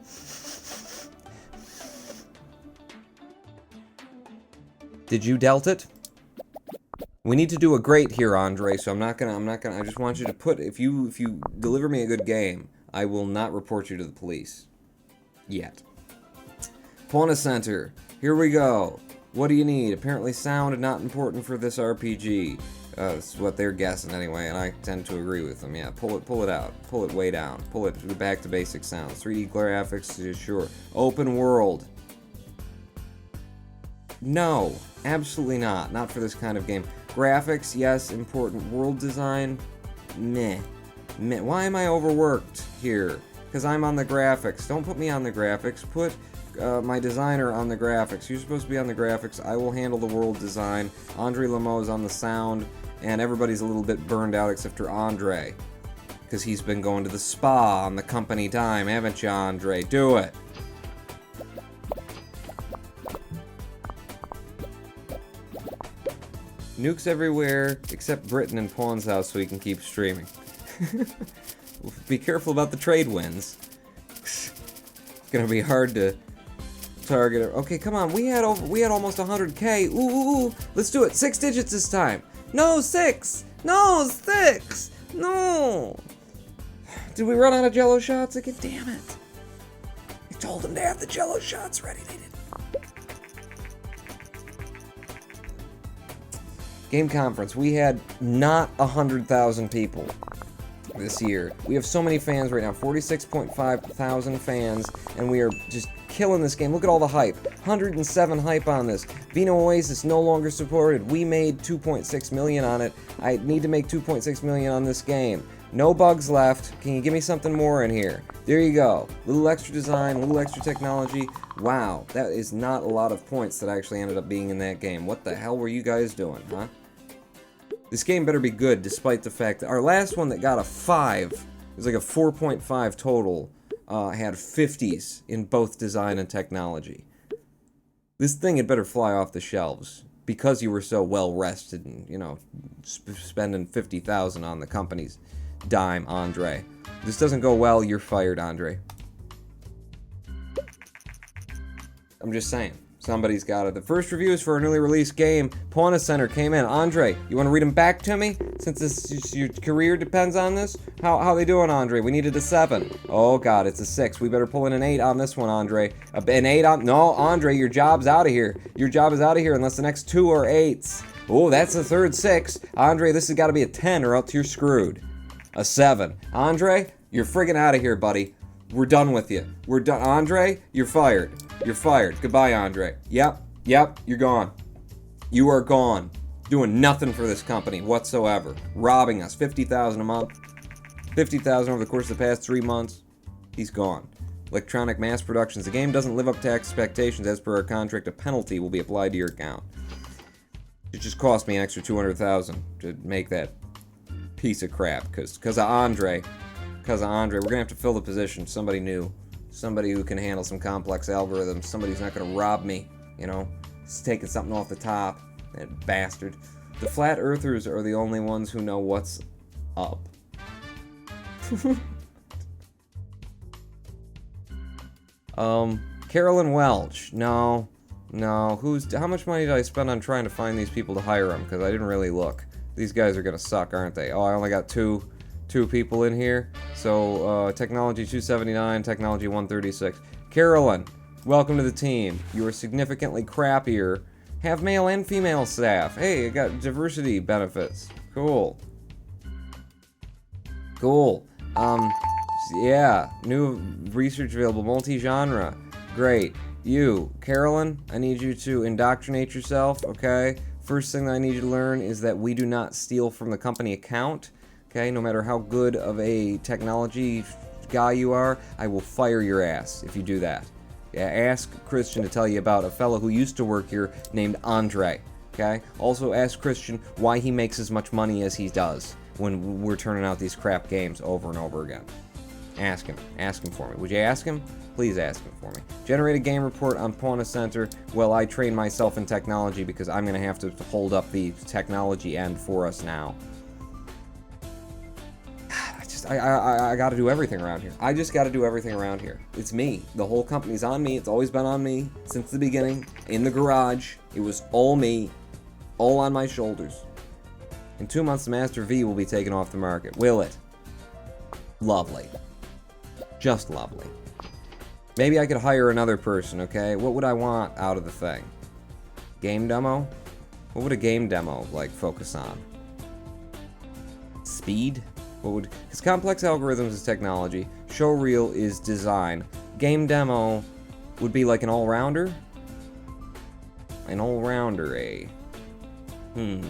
Did you dealt it? We need to do a great here, Andre, so I'm not gonna, I just want you to put, if you deliver me a good game, I will not report you to the police. Yet. Pawn Center, here we go. What do you need? Apparently sound not important for this RPG. That's what they're guessing anyway, and I tend to agree with them. Yeah, pull it out. Pull it way down. Pull it back to basic sounds. 3D graphics, sure. Open world. No, absolutely not. Not for this kind of game. Graphics, yes, important. World design, meh. Why am I overworked here? Because I'm on the graphics. Don't put me on the graphics. Put my designer on the graphics. You're supposed to be on the graphics. I will handle the world design. Andre Lameau's on the sound. And everybody's a little bit burned out except for Andre. Because he's been going to the spa on the company time, haven't you, Andre? Do it. Nukes everywhere except Britain and Pawn's house so we can keep streaming. Be careful about the trade winds. It's gonna be hard to target it. Okay, come on. We had almost 100K. Ooh, let's do it. 6 digits this time. No, 6. No, 6. No. Did we run out of Jello shots again? Damn it. I told them to have the Jello shots ready. They didn't. Game conference. We had not 100,000 people this year. We have so many fans right now. 46.5 thousand fans. And we are just killing this game. Look at all the hype. 107 hype on this. Vino Oasis no longer supported. We made 2.6 million on it. I need to make 2.6 million on this game. No bugs left. Can you give me something more in here? There you go. Little extra design, little extra technology. Wow, that is not a lot of points that actually ended up being in that game. What the hell were you guys doing, huh? This game better be good, despite the fact that our last one that got a 5, it was like a 4.5 total, had 50s in both design and technology. This thing had better fly off the shelves because you were so well rested and, you know, spending 50,000 on the company's dime, Andre. If this doesn't go well, you're fired, Andre. I'm just saying. Somebody's got it. The first reviews for our newly released game, Pawn Center, came in. Andre, you want to read them back to me? Since your career depends on this? How they doing, Andre? We needed a 7. Oh, God, it's a 6. We better pull in an 8 on this one, Andre. An 8 on... No, Andre, your job's out of here. Your job is out of here unless the next 2 are 8s. Oh, that's the third 6. Andre, this has got to be a 10 or else you're screwed. A 7. Andre, you're friggin' out of here, buddy. We're done with you. We're done. Andre, you're fired. You're fired. Goodbye, Andre. Yep, you're gone. You are gone. Doing nothing for this company whatsoever. Robbing us. 50,000 a month. 50,000 over the course of the past 3 months. He's gone. Electronic Mass Productions. The game doesn't live up to expectations. As per our contract, a penalty will be applied to your account. It just cost me an extra 200,000 to make that piece of crap. Because of Andre. We're going to have to fill the position. Somebody new. Somebody who can handle some complex algorithms. Somebody who's not going to rob me, you know. He's taking something off the top. That bastard. The Flat Earthers are the only ones who know what's up. Carolyn Welch. No. How much money did I spend on trying to find these people to hire them? Because I didn't really look. These guys are going to suck, aren't they? Oh, I only got two people in here. So, Technology 279, Technology 136. Carolyn, welcome to the team. You are significantly crappier. Have male and female staff. Hey, I got diversity benefits. Cool. Yeah, new research available, multi-genre. Great. You, Carolyn, I need you to indoctrinate yourself, okay? First thing that I need you to learn is that we do not steal from the company account. Okay, no matter how good of a technology guy you are, I will fire your ass if you do that. Yeah, ask Christian to tell you about a fellow who used to work here named Andre. Okay? Also ask Christian why he makes as much money as he does when we're turning out these crap games over and over again. Ask him. Ask him for me. Would you ask him? Please ask him for me. Generate a game report on Pawn Center. Well, I train myself in technology because I'm going to have to hold up the technology end for us now. I gotta do everything around here. I just gotta do everything around here. It's me. The whole company's on me. It's always been on me since the beginning. In the garage, it was all me. All on my shoulders. In 2 months, the Master V will be taken off the market. Will it? Lovely. Just lovely. Maybe I could hire another person, okay? What would I want out of the thing? Game demo? What would a game demo, like, focus on? Speed? Because complex algorithms is technology, showreel is design, game demo would be like an all-rounder? An all-rounder, eh? Give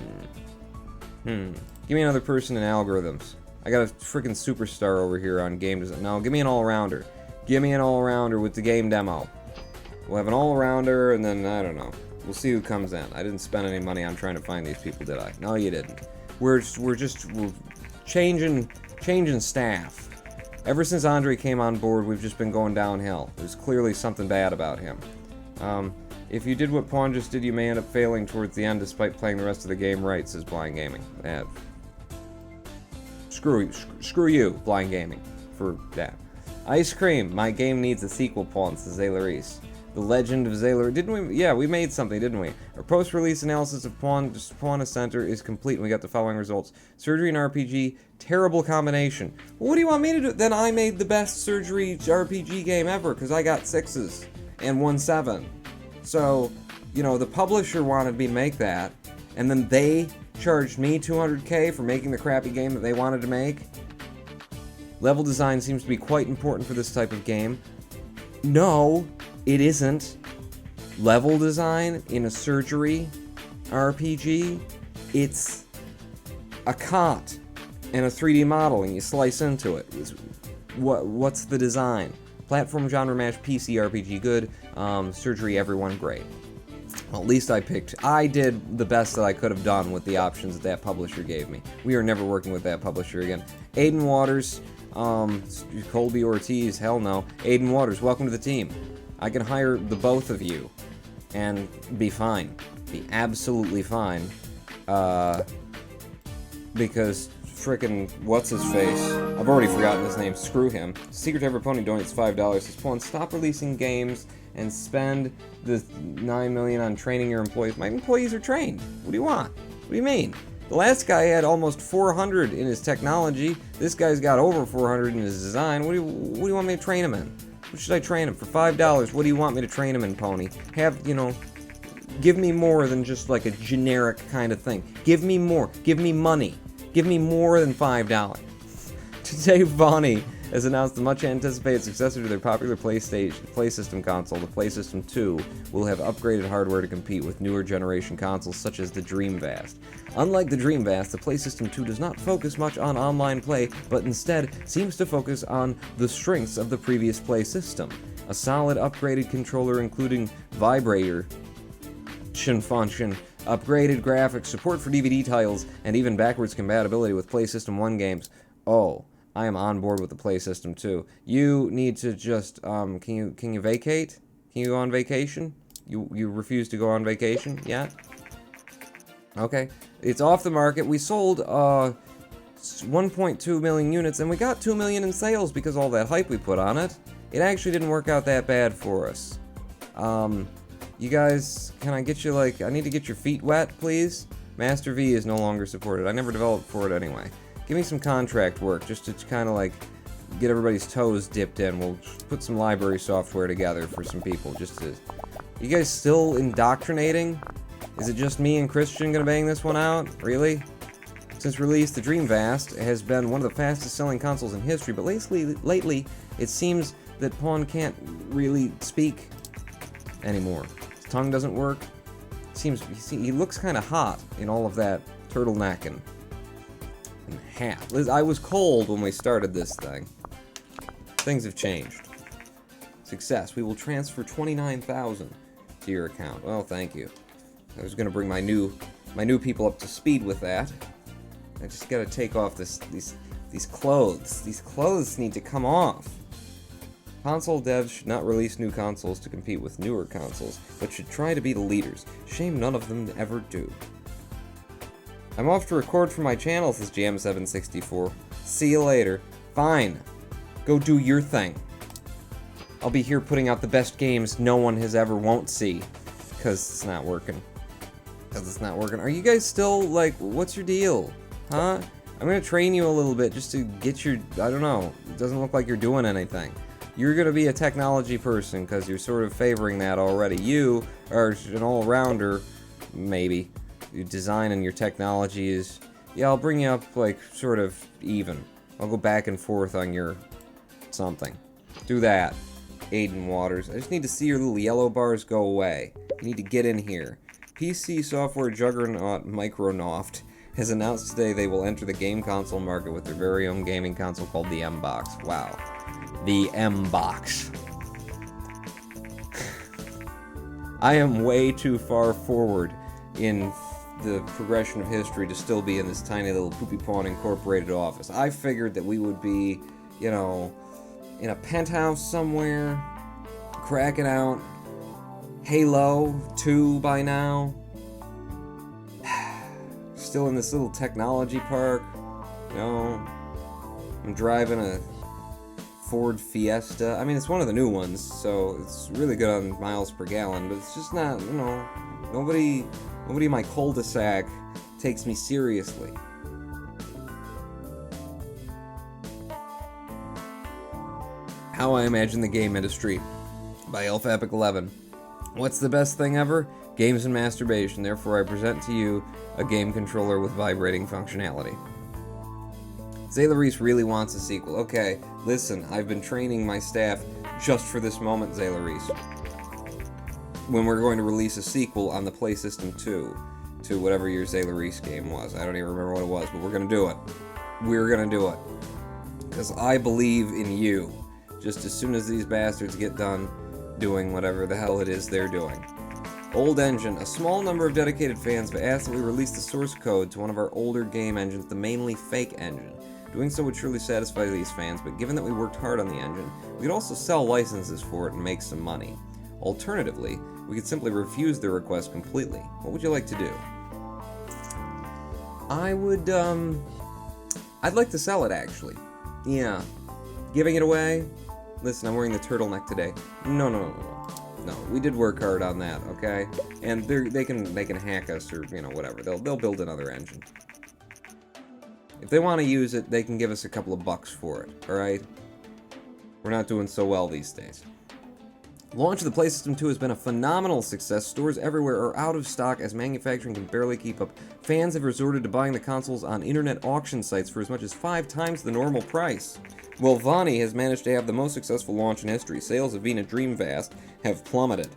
me another person in algorithms. I got a freaking superstar over here on game design. No, give me an all-rounder. Give me an all-rounder with the game demo. We'll have an all-rounder, and then, I don't know. We'll see who comes in. I didn't spend any money on trying to find these people, did I? No, you didn't. We're changing staff. Ever since Andre came on board, we've just been going downhill. There's clearly something bad about him. If you did what Pawn just did, you may end up failing towards the end despite playing the rest of the game right, says Blind Gaming. Screw you, Blind Gaming, for that. Ice Cream, my game needs a sequel, Pawn, says Zaylaris. The Legend of Zaylar. Didn't we? Yeah, we made something, didn't we? Our post-release analysis of Pawn Center is complete, and we got the following results. Surgery and RPG, terrible combination. Well, what do you want me to do? Then I made the best Surgery RPG game ever, because I got 6s and 1 7. So, you know, the publisher wanted me to make that, and then they charged me $200K for making the crappy game that they wanted to make. Level design seems to be quite important for this type of game. No, it isn't. Level design in a Surgery RPG, it's a cot and a 3D model, and you slice into it. What's the design? Platform genre mash, PC RPG, good. Surgery, everyone, great. Well, at least I did the best that I could have done with the options that publisher gave me. We are never working with that publisher again. Aiden Waters, Colby Ortiz, hell no. Aiden Waters, welcome to the team. I can hire the both of you and be fine. Be absolutely fine. Because frickin' what's his face? I've already forgotten his name. Screw him. Secret Ever Pony donates $5. Says, Pawn, stop releasing games and spend the $9 million on training your employees. My employees are trained. What do you want? What do you mean? The last guy had almost 400 in his technology. This guy's got over 400 in his design. What do you want me to train him in? What should I train him for? $5. What do you want me to train him in, Pony? Give me more than just like a generic kind of thing. Give me more. Give me money. Give me more than $5. Today, Vonnie has announced the much-anticipated successor to their popular PlaySystem console. The PlaySystem 2 will have upgraded hardware to compete with newer generation consoles such as the Dreamcast. Unlike the Dreamcast, the PlaySystem 2 does not focus much on online play, but instead seems to focus on the strengths of the previous PlaySystem. A solid upgraded controller including vibration function, upgraded graphics, support for DVD titles, and even backwards compatibility with PlaySystem 1 games. Oh, I am on board with the PlaySystem 2. You need to just, can you vacate? Can you go on vacation? You refuse to go on vacation yet? Okay. It's off the market. We sold, 1.2 million units, and we got 2 million in sales because all that hype we put on it. It actually didn't work out that bad for us. You guys, can I get you, I need to get your feet wet, please? Master V is no longer supported. I never developed for it anyway. Give me some contract work, just to kind of, get everybody's toes dipped in. We'll put some library software together for some people, just to... You guys still indoctrinating? Is it just me and Christian gonna bang this one out? Really? Since release, the Dreamcast has been one of the fastest-selling consoles in history, but lately, it seems that Pawn can't really speak anymore. His tongue doesn't work. He looks kind of hot in all of that turtleneck and hat. I was cold when we started this thing. Things have changed. Success. We will transfer 29,000 to your account. Well, thank you. I was gonna bring my new people up to speed with that. I just gotta take off these clothes. These clothes need to come off. Console devs should not release new consoles to compete with newer consoles, but should try to be the leaders. Shame none of them ever do. I'm off to record for my channel, says Jam764. See you later. Fine. Go do your thing. I'll be here putting out the best games no one won't see. Because it's not working. Are you guys still, what's your deal? Huh? I'm gonna train you a little bit just to get your, I don't know. It doesn't look like you're doing anything. You're gonna be a technology person because you're sort of favoring that already. You are an all-rounder, maybe. Your design and your technology is... Yeah, I'll bring you up, sort of even. I'll go back and forth on your something. Do that, Aiden Waters. I just need to see your little yellow bars go away. You need to get in here. PC software juggernaut Micronoft has announced today they will enter the game console market with their very own gaming console called the M-Box. Wow. The M-Box. I am way too far forward in the progression of history to still be in this tiny little Poopy Pawn Incorporated office. I figured that we would be, you know, in a penthouse somewhere, cracking out Halo 2 by now. Still in this little technology park, you know. I'm driving a Ford Fiesta. I mean, it's one of the new ones, so it's really good on miles per gallon, but it's just not, you know, nobody in my cul-de-sac takes me seriously. How I Imagine the Game Industry by Epic11. What's the best thing ever? Games and masturbation. Therefore, I present to you a game controller with vibrating functionality. Zayla Reese really wants a sequel. Okay, listen, I've been training my staff just for this moment, Zayla Reese. When we're going to release a sequel on the PlaySystem 2 to whatever your Zayla Reese game was. I don't even remember what it was, but we're going to do it. We're going to do it. Because I believe in you. Just as soon as these bastards get done doing whatever the hell it is they're doing. Old engine. A small number of dedicated fans have asked that we release the source code to one of our older game engines, the mainly fake engine. Doing so would surely satisfy these fans, but given that we worked hard on the engine, we could also sell licenses for it and make some money. Alternatively, we could simply refuse their request completely. What would you like to do? I'd like to sell it, actually. Yeah. Giving it away? Listen, I'm wearing the turtleneck today. No, we did work hard on that, okay? And they can hack us or, you know, whatever. They'll build another engine. If they want to use it, they can give us a couple of bucks for it, alright? We're not doing so well these days. Launch of the PlaySystem 2 has been a phenomenal success. Stores everywhere are out of stock as manufacturing can barely keep up. Fans have resorted to buying the consoles on internet auction sites for as much as 5 times the normal price. Well, Vonnie has managed to have the most successful launch in history. Sales of Vina Dreamfast have plummeted.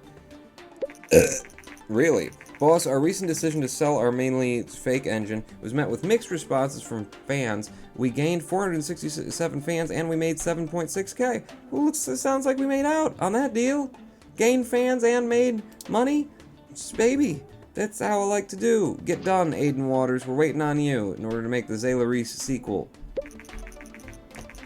Really? Boss, our recent decision to sell our mainly fake engine was met with mixed responses from fans. We gained 467 fans and we made 7.6k. Well, it sounds like we made out on that deal. Gained fans and made money? Baby, that's how I like to do. Get done, Aiden Waters. We're waiting on you in order to make the Zayla Reese sequel.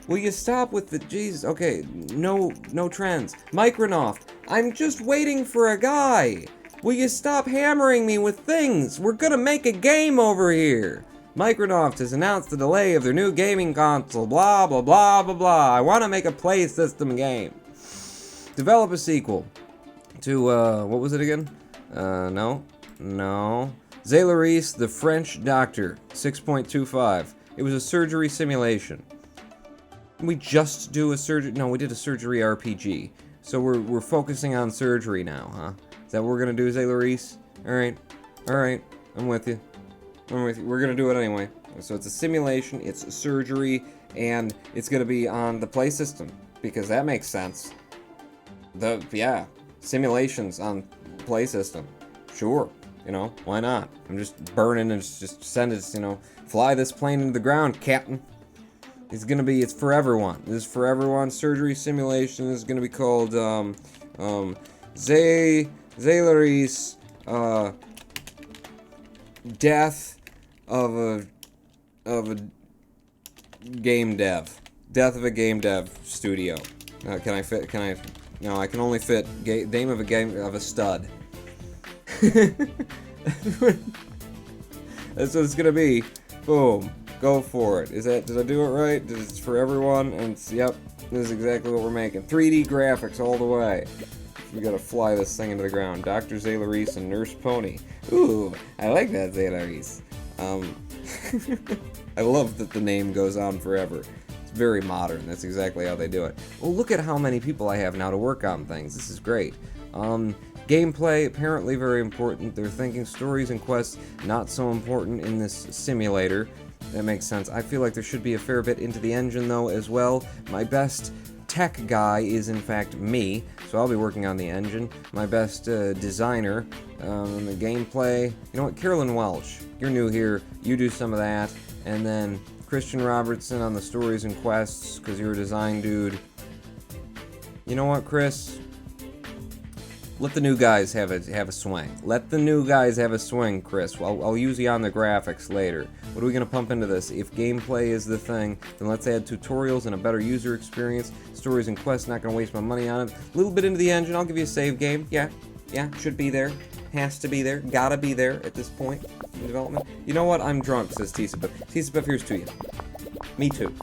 Will you stop with the Jesus? Okay, no trends. Micronoft, I'm just waiting for a guy. Will you stop hammering me with things? We're gonna make a game over here. Micronoft has announced the delay of their new gaming console. Blah, blah, blah, blah, blah. I want to make a PlaySystem game. Develop a sequel to, what was it again? No. Zayla Reese, the French Doctor, 6.25. It was a surgery simulation. We just do a surgery? No, we did a surgery RPG. So we're focusing on surgery now, huh? Is that what we're gonna do, Zayla Reese? Alright, I'm with you. We're gonna do it anyway. So it's a simulation, it's a surgery, and it's gonna be on the PlaySystem, because that makes sense. Yeah, simulations on PlaySystem. Sure, you know, why not? I'm just burning and just send it, you know, fly this plane into the ground, Captain. It's for everyone. This is for everyone. Surgery simulation is gonna be called, Zayla Reese, death of a game dev. Death of a game dev studio. Can I? No, I can only fit name of a stud. That's what it's gonna be. Boom. Go for it. Did I do it right? It's for everyone, and yep, this is exactly what we're making. 3D graphics all the way. We gotta fly this thing into the ground. Dr. Zayla Reese and Nurse Pony. Ooh, I like that, Zayla Reese. I love that the name goes on forever. It's very modern. That's exactly how they do it. Well, look at how many people I have now to work on things. This is great. Gameplay, apparently very important. They're thinking stories and quests, not so important in this simulator. That makes sense. I feel like there should be a fair bit into the engine, though, as well. My best tech guy is in fact me, so I'll be working on the engine. My best designer, the gameplay. You know what, Carolyn Welch, you're new here. You do some of that, and then Christian Robertson on the stories and quests because you're a design dude. You know what, Chris? Let the new guys have a swing. Let the new guys have a swing, Chris. I'll use you on the graphics later. What are we going to pump into this? If gameplay is the thing, then let's add tutorials and a better user experience. Stories and quests, not going to waste my money on it. A little bit into the engine, I'll give you a save game. Yeah, should be there. Has to be there. Gotta be there at this point in development. You know what? I'm drunk, says Tisabeth. Tisabeth, here's to you. Me too.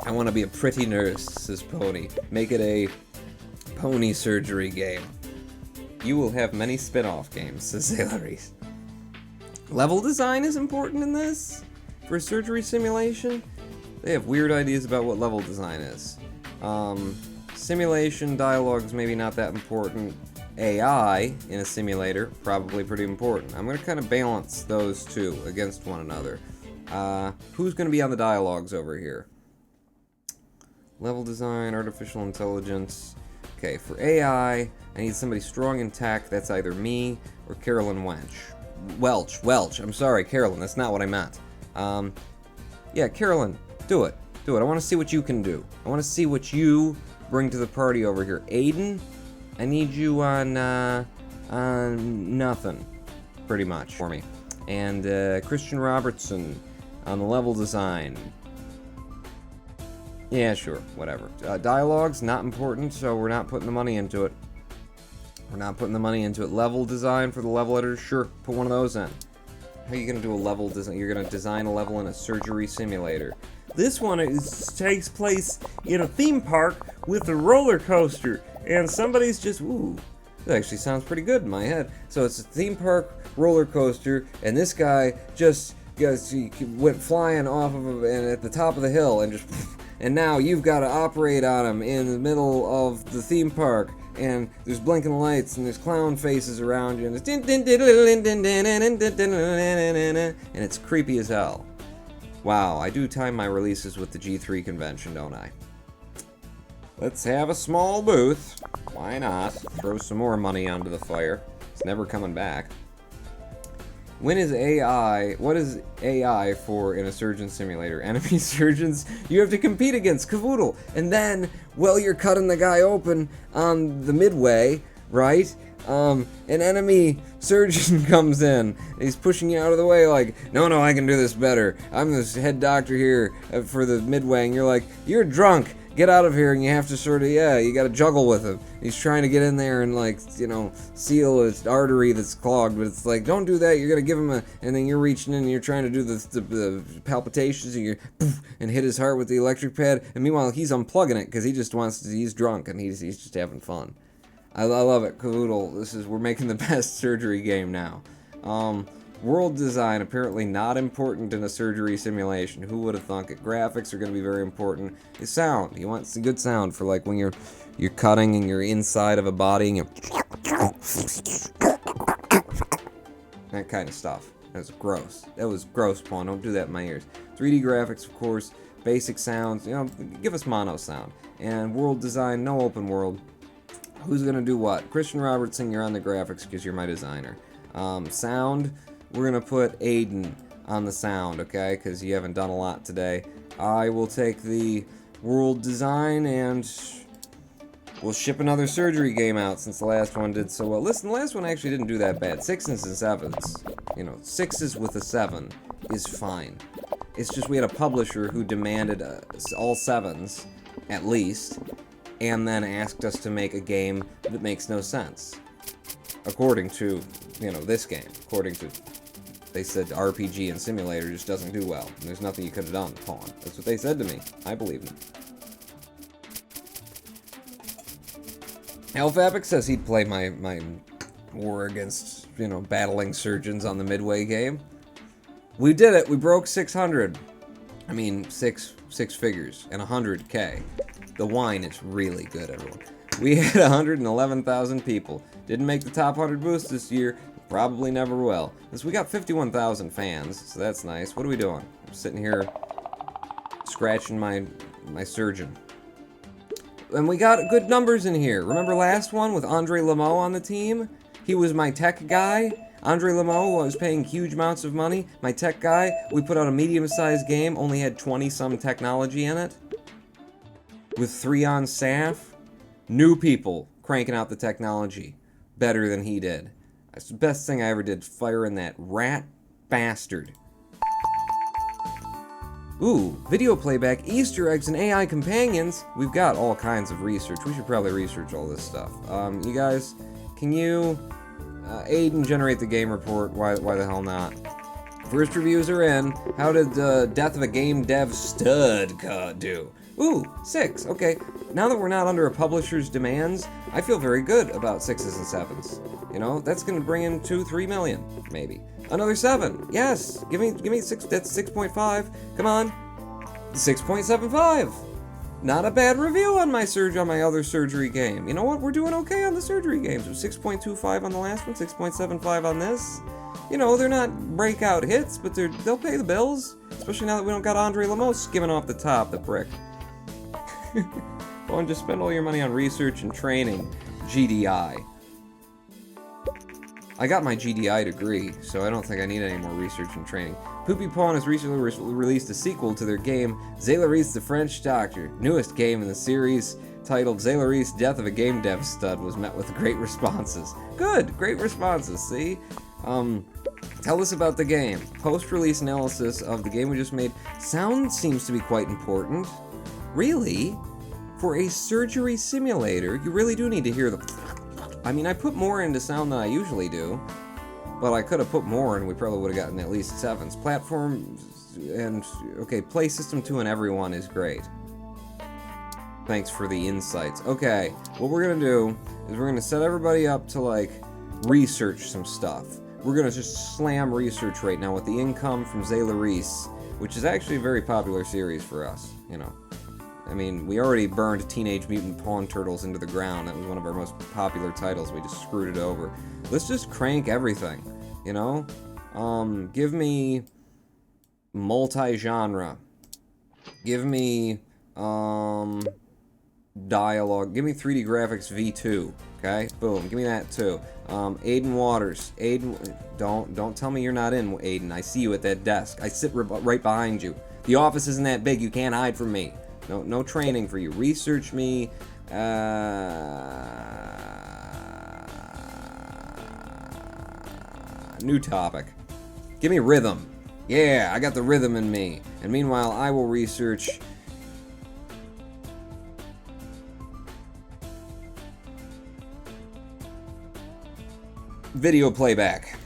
I want to be a pretty nurse, says Pony. Make it a pony surgery game. You will have many spin-off games, says Sailorese. Level design is important in this? For surgery simulation? They have weird ideas about what level design is. Simulation, dialogue's maybe not that important. AI in a simulator, probably pretty important. I'm going to kind of balance those two against one another. Who's going to be on the dialogues over here? Level design, artificial intelligence. Okay, for AI, I need somebody strong in tech. That's either me or Carolyn Welch. I'm sorry, Carolyn. That's not what I meant. Yeah, Carolyn, do it. I want to see what you can do. I want to see what you bring to the party over here. Aiden, I need you on nothing, pretty much, for me. And Christian Robertson on the level design. Yeah, sure, whatever. Dialogue's not important, so we're not putting the money into it. Level design for the level editor, sure, put one of those in. How are you going to do a level design? You're going to design a level in a surgery simulator. This one takes place in a theme park with a roller coaster, and somebody's just, ooh, that actually sounds pretty good in my head. So it's a theme park roller coaster, and this guy just went flying off of and at the top of the hill, and just... And now you've got to operate on him in the middle of the theme park, and there's blinking lights, and there's clown faces around you, and it's creepy as hell. Wow, I do time my releases with the G3 convention, don't I? Let's have a small booth. Why not? Throw some more money onto the fire. It's never coming back. When is AI, what is AI for in a surgeon simulator? Enemy surgeons you have to compete against, Cavoodle. And then, while you're cutting the guy open on the midway, right? An enemy surgeon comes in. And he's pushing you out of the way like, no, I can do this better. I'm the head doctor here for the midway. And you're like, you're drunk. Get out of here, and you have to sort of, you gotta juggle with him. He's trying to get in there and, like, seal his artery that's clogged, but it's like, don't do that, you're gonna give him and then you're reaching in and you're trying to do the palpitations, and you're, poof, and hit his heart with the electric pad, and meanwhile, he's unplugging it, because he just wants to, he's drunk, and he's just having fun. I love it, Cavoodle, we're making the best surgery game now. World design, apparently not important in a surgery simulation. Who would have thunk it? Graphics are going to be very important. Is sound. You want some good sound for like when you're cutting and you're inside of a body and that kind of stuff. That's gross. That was gross, Pawn. Don't do that in my ears. 3D graphics, of course. Basic sounds. Give us mono sound. And world design, no open world. Who's going to do what? Christian Robertson, you're on the graphics because you're my designer. Sound. We're going to put Aiden on the sound, okay? Because you haven't done a lot today. I will take the world design and we'll ship another surgery game out since the last one did so well. Listen, the last one actually didn't do that bad. 6s and 7s. 6s with a 7 is fine. It's just we had a publisher who demanded all 7s, at least, and then asked us to make a game that makes no sense. According to, this game. According to, they said RPG and simulator just doesn't do well. And there's nothing you could have done, Pawn. That's what they said to me. I believe them. Alphabic says he'd play my war against, battling surgeons on the Midway game. We did it. We broke 600. I mean, six figures and 100K. The wine is really good, everyone. We had 111,000 people. Didn't make the top 100 boosts this year. Probably never will. We got 51,000 fans, so that's nice. What are we doing? I'm sitting here scratching my my surgeon. And we got good numbers in here. Remember last one with Andre Lamo on the team? He was my tech guy. Andre Lamo was paying huge amounts of money. My tech guy, we put out a medium-sized game, only had 20-some technology in it. With 3 on staff. New people cranking out the technology better than he did. That's the best thing I ever did, firing that rat bastard. Ooh, video playback, Easter eggs, and AI companions. We've got all kinds of research. We should probably research all this stuff. You guys, can you aid and generate the game report? Why the hell not? First reviews are in. How did the Death of a Game Dev Stud do? Ooh, 6. Okay, now that we're not under a publisher's demands, I feel very good about 6s and 7s. You know, that's gonna bring in 2-3 million, maybe. Another 7. Yes, give me 6. That's 6.5. Come on, 6.75. Not a bad review on my other surgery game. You know what? We're doing okay on the surgery games. 6.25 on the last one, 6.75 on this. You know, they're not breakout hits, but they'll pay the bills. Especially now that we don't got Andre Lamo skimming off the top, the prick. Go and just spend all your money on research and training. GDI. I got my GDI degree, so I don't think I need any more research and training. Poopy Pawn has recently released a sequel to their game, Zélaris the French Doctor. Newest game in the series, titled Zélaris Death of a Game Dev Stud, was met with great responses. Good, great responses, see? Tell us about the game. Post-release analysis of the game we just made. Sound seems to be quite important. Really? For a surgery simulator, you really do need to hear the... I mean, I put more into sound than I usually do, but I could have put more and we probably would have gotten at least 7s. Platform and, okay, Play System 2 and everyone is great. Thanks for the insights. Okay, what we're gonna do is we're gonna set everybody up to, like, research some stuff. We're gonna just slam research right now with the income from Zélaris, which is actually a very popular series for us, you know. I mean, we already burned Teenage Mutant Pawn Turtles into the ground. That was one of our most popular titles. We just screwed it over. Let's just crank everything, you know? Give me multi-genre. Give me, dialogue. Give me 3D graphics V2, okay? Boom, give me that too. Aiden Waters. Aiden, don't tell me you're not in, Aiden. I see you at that desk. I sit right behind you. The office isn't that big. You can't hide from me. No training for you. Research me. New topic. Give me rhythm. Yeah, I got the rhythm in me. And meanwhile, I will research... video playback.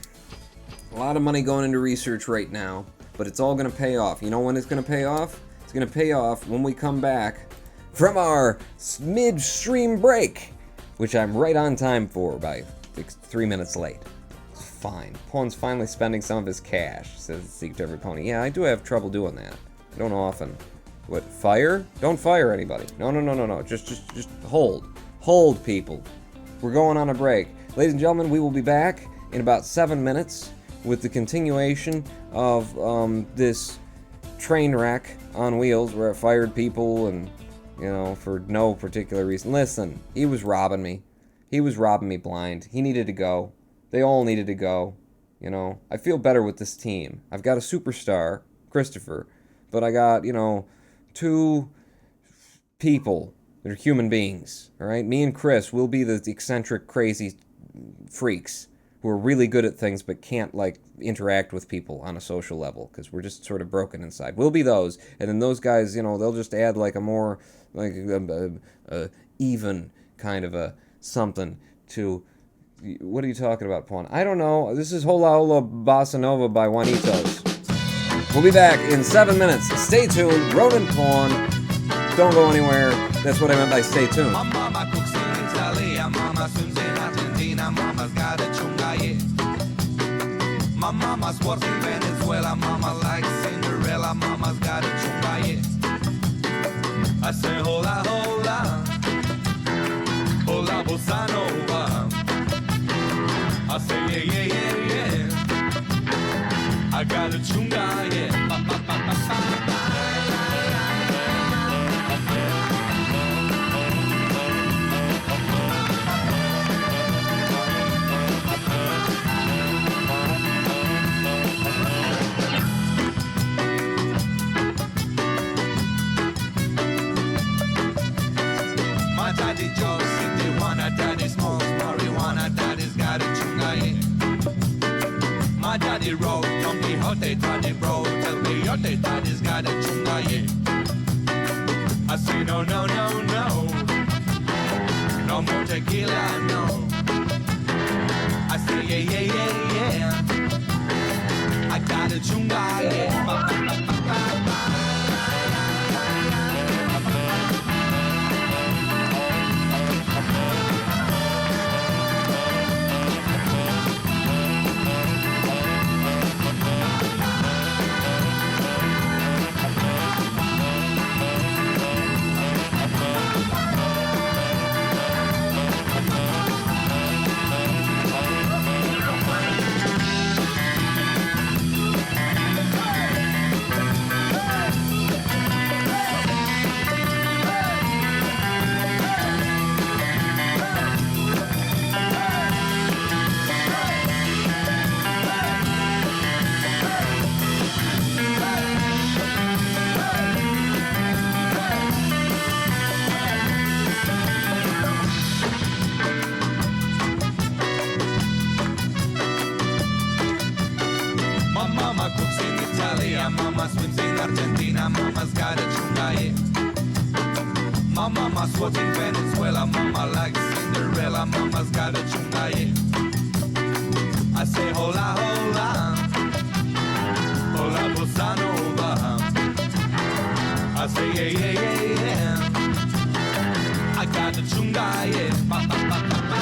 A lot of money going into research right now, but it's all going to pay off. You know when it's going to pay off? It's going to pay off when we come back from our midstream break, which I'm right on time for by 3 minutes late. It's fine. Pawn's finally spending some of his cash, says Seek to Every Pony. Yeah, I do have trouble doing that. I don't often. What, fire? Don't fire anybody. No. Just hold. Hold, people. We're going on a break. Ladies and gentlemen, we will be back in about 7 minutes with the continuation of this train wreck on wheels where it fired people and, you know, for no particular reason. Listen, he was robbing me. He was robbing me blind. He needed to go. They all needed to go. You know, I feel better with this team. I've got a superstar, Christopher, but I got, you know, 2 people that are human beings, all right? Me and Chris will be the eccentric, crazy freaks who are really good at things but can't, like, interact with people on a social level because we're just sort of broken inside. We'll be those, and then those guys, you know, they'll just add, like, a more, like, even kind of a something to... What are you talking about, Pawn? I don't know. This is Hola, Hola, Bossa Nova by Juanitos. We'll be back in 7 minutes. Stay tuned. Rodent Pawn. Don't go anywhere. That's what I meant by stay tuned. My mama cooks in Italy, mama swims in Argentina, mama's got a chunga, yeah. My mama's works in Venezuela, mama likes Cinderella, mama's got a chunga, yeah. I say hola, hola, hola, bossa nova. I say yeah. I got a chunga, yeah. peyote toddy, bro. The peyote toddy's got a chunga, yeah. I say no, no, no, no. No more tequila, no. I say yeah, yeah, yeah, yeah. I got a chunga, yeah. Mama swims in Argentina, mama's got a chunga, yeah. My mama swims in Venezuela, mama likes Cinderella, mama's got a chunga, yeah. I say hola, hola, hola, bossa nova. I say yeah, yeah, yeah, yeah. I got a chunga, yeah. Ba, ba, ba, ba, ba, ba.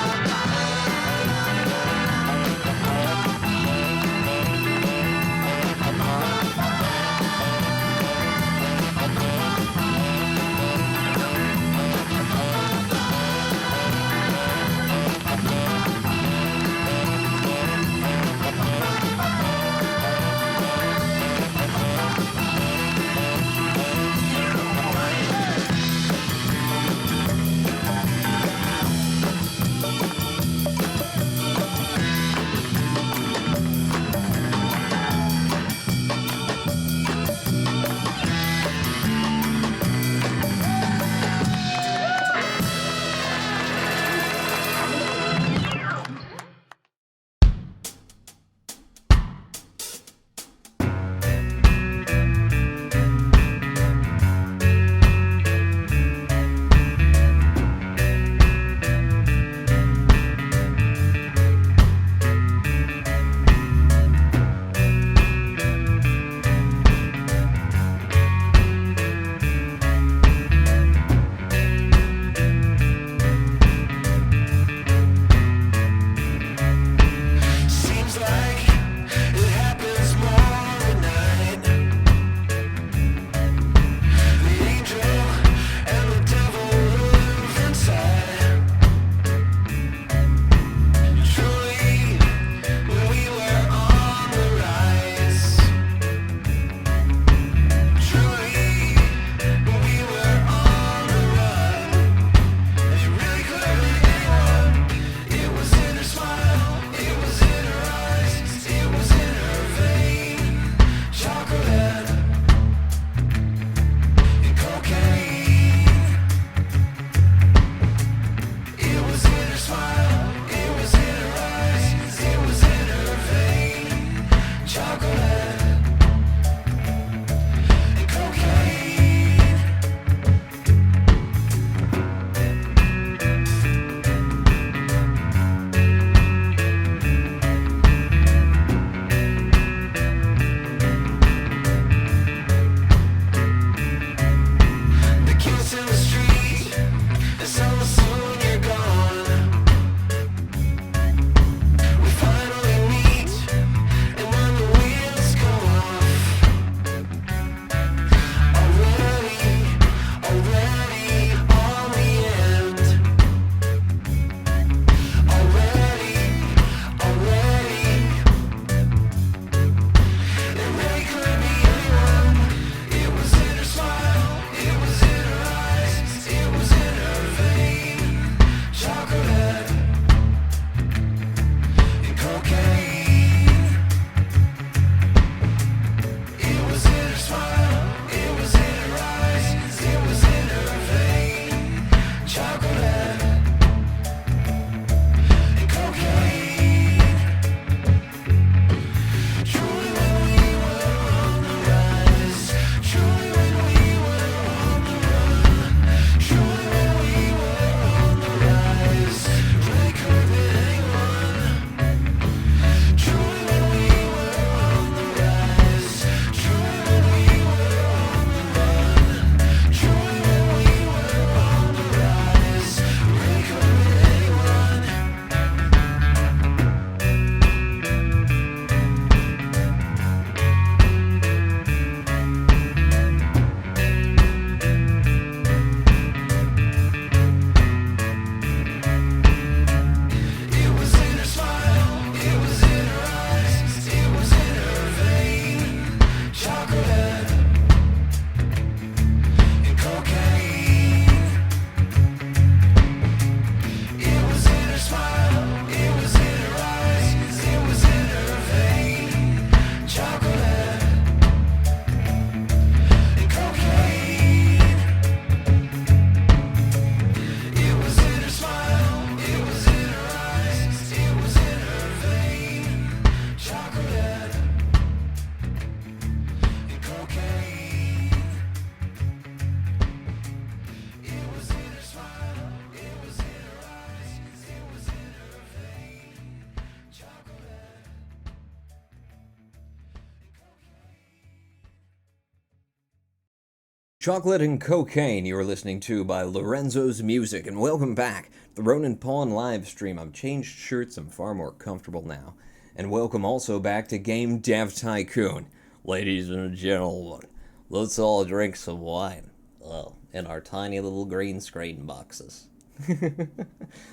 Chocolate and Cocaine you are listening to by Lorenzo's Music, and welcome back to the Ronin Pawn live stream. I've changed shirts, I'm far more comfortable now. And welcome also back to Game Dev Tycoon. Ladies and gentlemen, let's all drink some wine. Oh, in our tiny little green screen boxes. This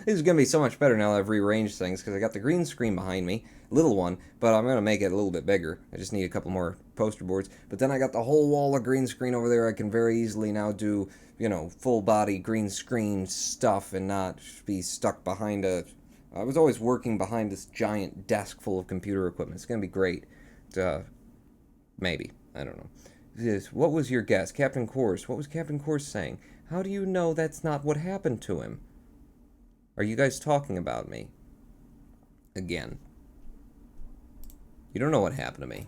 is going to be so much better now that I've rearranged things, because I got the green screen behind me, little one, but I'm going to make it a little bit bigger. I just need a couple more poster boards. But then I got the whole wall of green screen over there. I can very easily now do, full body green screen stuff and not be stuck behind I was always working behind this giant desk full of computer equipment. It's going to be great. Maybe. I don't know. What was your guess? Captain Course. What was Captain Course saying? How do you know that's not what happened to him? Are you guys talking about me? Again. You don't know what happened to me.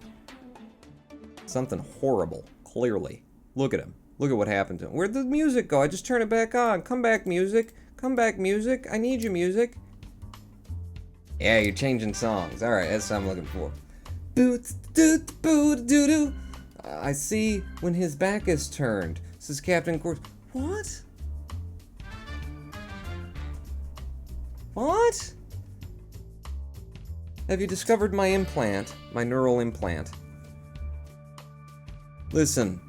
Something horrible, clearly. Look at him. Look at what happened to him. Where'd the music go? I just turned it back on. Come back, music. Come back, music. I need you, music. Yeah, you're changing songs. Alright, that's what I'm looking for. I see when his back is turned. This is Captain Course. What? What? Have you discovered my implant? My neural implant. Listen,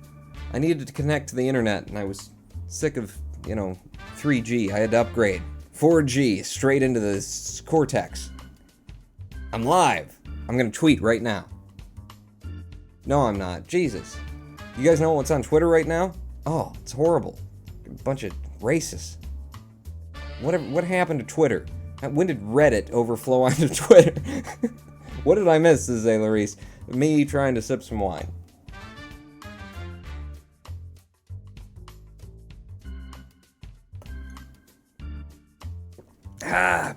I needed to connect to the internet, and I was sick of, 3G. I had to upgrade. 4G, straight into the Cortex. I'm live. I'm gonna tweet right now. No, I'm not. Jesus. You guys know what's on Twitter right now? Oh, it's horrible. A bunch of racists. What happened to Twitter? When did Reddit overflow onto Twitter? What did I miss, says Zaylaris? Me trying to sip some wine. Ah,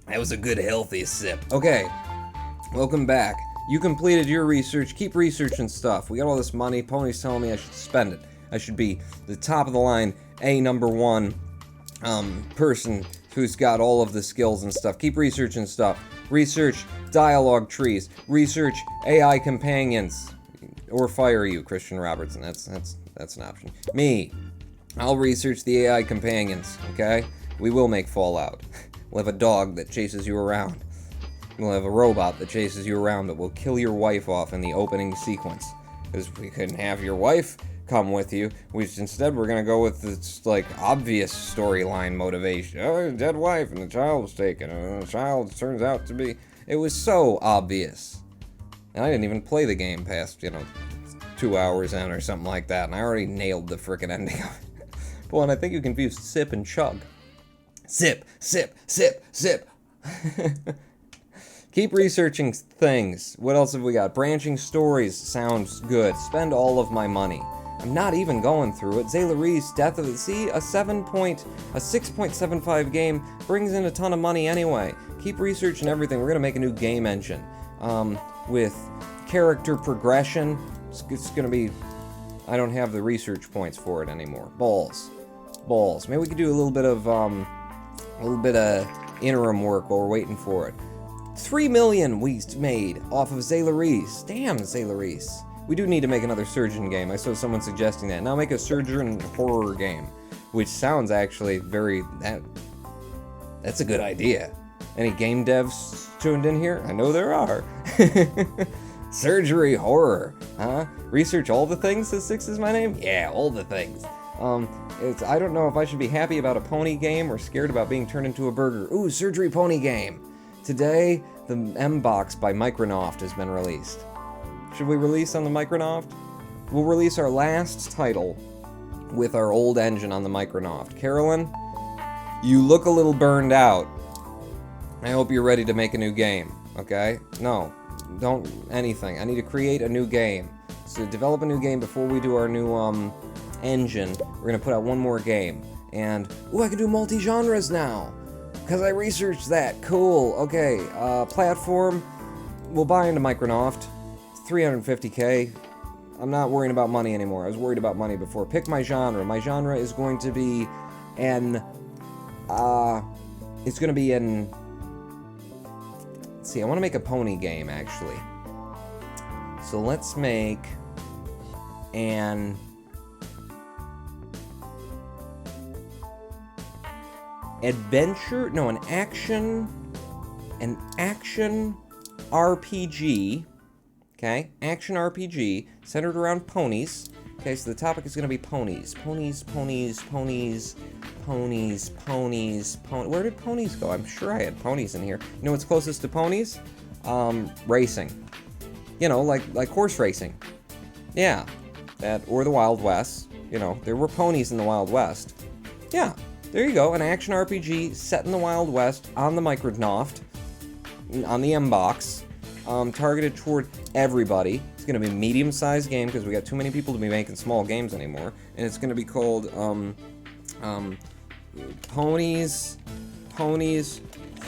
that was a good healthy sip. Okay, welcome back. You completed your research. Keep researching stuff. We got all this money. Pony's telling me I should spend it. I should be the top of the line, number one person who's got all of the skills and stuff. Keep researching stuff. Research dialogue trees. Research AI companions. Or fire you, Christian Robertson. That's an option. Me. I'll research the AI companions, okay? We will make Fallout. We'll have a dog that chases you around. We'll have a robot that chases you around that will kill your wife off in the opening sequence. Because we couldn't have your wife come with you. Instead, we're gonna go with this, obvious storyline motivation. Oh, dead wife, and the child was taken, and the child turns out to be... It was so obvious. And I didn't even play the game past, 2 hours in or something like that, and I already nailed the frickin' ending of it. Well, and I think you confused sip and chug. Sip, sip, sip, sip. Keep researching things. What else have we got? Branching stories sounds good. Spend all of my money. I'm not even going through it. Zaylaris, Death of the Sea, a 6.75 game brings in a ton of money anyway. Keep researching everything. We're gonna make a new game engine with character progression. It's gonna be. I don't have the research points for it anymore. Balls. Maybe we could do a little bit of interim work while we're waiting for it. 3 million we made off of Zaylaris. Damn, Zaylaris. We do need to make another surgeon game. I saw someone suggesting that. Now make a surgeon horror game, which sounds actually very... That's a good idea. Any game devs tuned in here? I know there are. Surgery horror, huh? Research all the things, says Six is my name? Yeah, all the things. I don't know if I should be happy about a pony game or scared about being turned into a burger. Ooh, surgery pony game. Today, the M-Box by Micronoft has been released. Should we release on the Micronoft? We'll release our last title with our old engine on the Micronoft. Carolyn, you look a little burned out. I hope you're ready to make a new game, okay? No, don't anything. I need to create a new game. So develop a new game before we do our new engine. We're gonna put out one more game. And, ooh, I can do multi-genres now! Because I researched that. Cool. Okay, platform. We'll buy into Micronoft. $350K. I'm not worrying about money anymore. I was worried about money before. Pick my genre. My genre is going to be it's going to be let's see, I want to make a pony game, actually. So let's make adventure, no, an action RPG, okay? Action RPG centered around ponies. Okay, so the topic is going to be ponies. Ponies. Where did ponies go? I'm sure I had ponies in here. You know what's closest to ponies? Racing. You know, like horse racing. Yeah. That, or the Wild West. You know, there were ponies in the Wild West. Yeah, there you go. An action RPG set in the Wild West on the Microsoft, on the M-Box, targeted toward everybody. It's going to be a medium-sized game because we got too many people to be making small games anymore. And it's going to be called Ponies,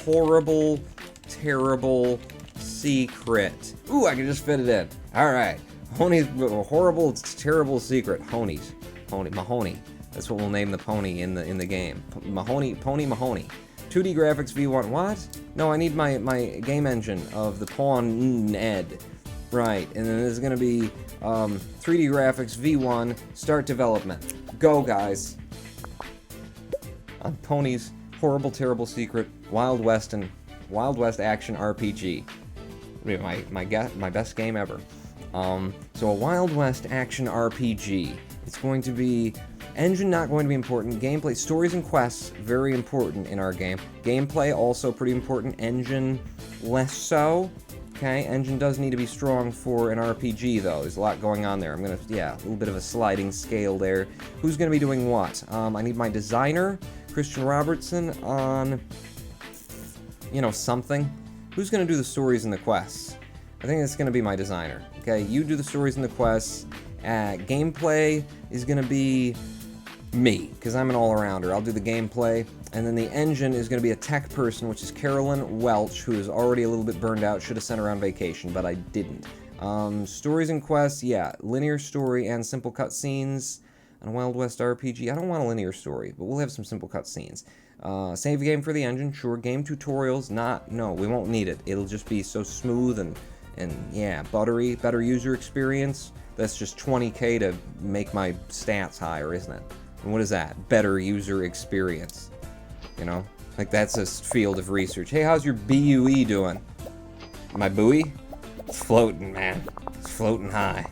Horrible, Terrible Secret. Ooh, I can just fit it in. All right. Ponies, Horrible, Terrible Secret. Mahoney. That's what we'll name the pony in the game. Pony Mahoney. 2D graphics V1. What? No, I need my game engine of the Pawn Ed. Right, and then there's gonna be 3D graphics V1. Start development. Go, guys. On Ponies, Horrible, Terrible Secret, Wild West action RPG. My best game ever. So a Wild West action RPG. It's going to be engine not going to be important. Gameplay, stories and quests, very important in our game. Gameplay also pretty important. Engine less so. Okay, engine does need to be strong for an RPG though. There's a lot going on there. A little bit of a sliding scale there. Who's going to be doing what? I need my designer, Christian Robertson, on, something. Who's going to do the stories and the quests? I think it's going to be my designer. Okay, you do the stories and the quests. Gameplay is going to be me, because I'm an all-arounder. I'll do the gameplay, and then the engine is going to be a tech person, which is Carolyn Welch, who is already a little bit burned out. Should have sent her on vacation, but I didn't. Stories and quests, yeah, linear story and simple cutscenes on a Wild West RPG. I don't want a linear story, but we'll have some simple cutscenes. Save game for the engine, sure. Game tutorials, no, we won't need it. It'll just be so smooth and yeah, buttery, better user experience. That's just 20K to make my stats higher, isn't it? And what is that? Better user experience. Like that's a field of research. Hey, how's your BUE doing? My buoy? It's floating, man. It's floating high.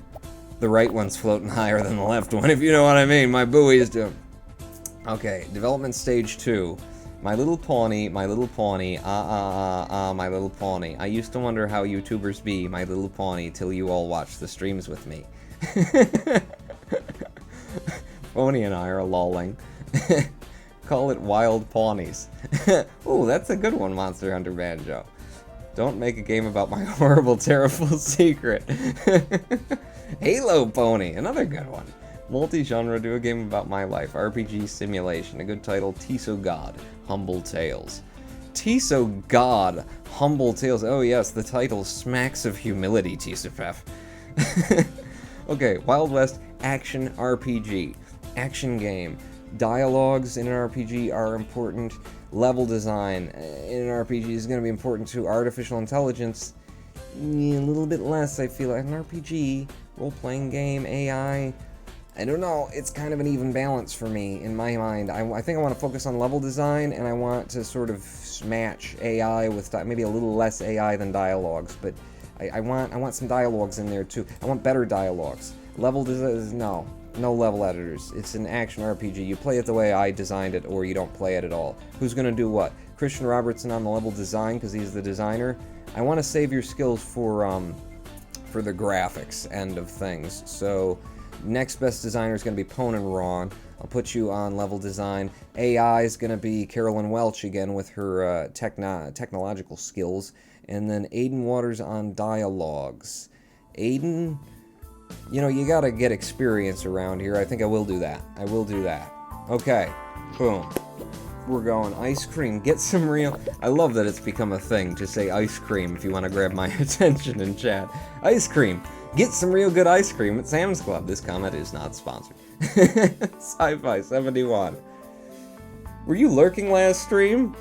The right one's floating higher than the left one, if you know what I mean. My buoy is doing. Okay, development stage 2. My little pony, my little pony, my little pony. I used to wonder how YouTubers be, my little pony, till you all watch the streams with me. Pony and I are lolling. Call it Wild Pawnies. Ooh, that's a good one, Monster Hunter Banjo. Don't make a game about my horrible, terrible secret. Halo Pony, another good one. Multi-genre, do a game about my life. RPG simulation. A good title, Tiso God, Humble Tales. Tiso God, Humble Tales. Oh yes, the title smacks of humility, Tisapef. Okay, Wild West action RPG. Action game. Dialogues in an RPG are important. Level design in an RPG is going to be important too. Artificial intelligence, a little bit less, I feel like. An RPG, role-playing game, AI... I don't know, it's kind of an even balance for me, in my mind. I think I want to focus on level design, and I want to sort of match AI with maybe a little less AI than dialogues, but I want some dialogues in there too. I want better dialogues. Level design, no level editors. It's an action RPG. You play it the way I designed it, or you don't play it at all. Who's going to do what? Christian Robertson on the level design, because he's the designer. I want to save your skills for the graphics end of things, so... Next best designer is going to be Ponin Ron. I'll put you on level design. AI is going to be Carolyn Welch again with her technological skills. And then Aiden Waters on dialogues. Aiden, you got to get experience around here. I think I will do that. Okay, boom. We're going ice cream. Get some real... I love that it's become a thing to say ice cream if you want to grab my attention in chat. Ice cream. Get some real good ice cream at Sam's Club. This comment is not sponsored. Sci-Fi 71. Were you lurking last stream?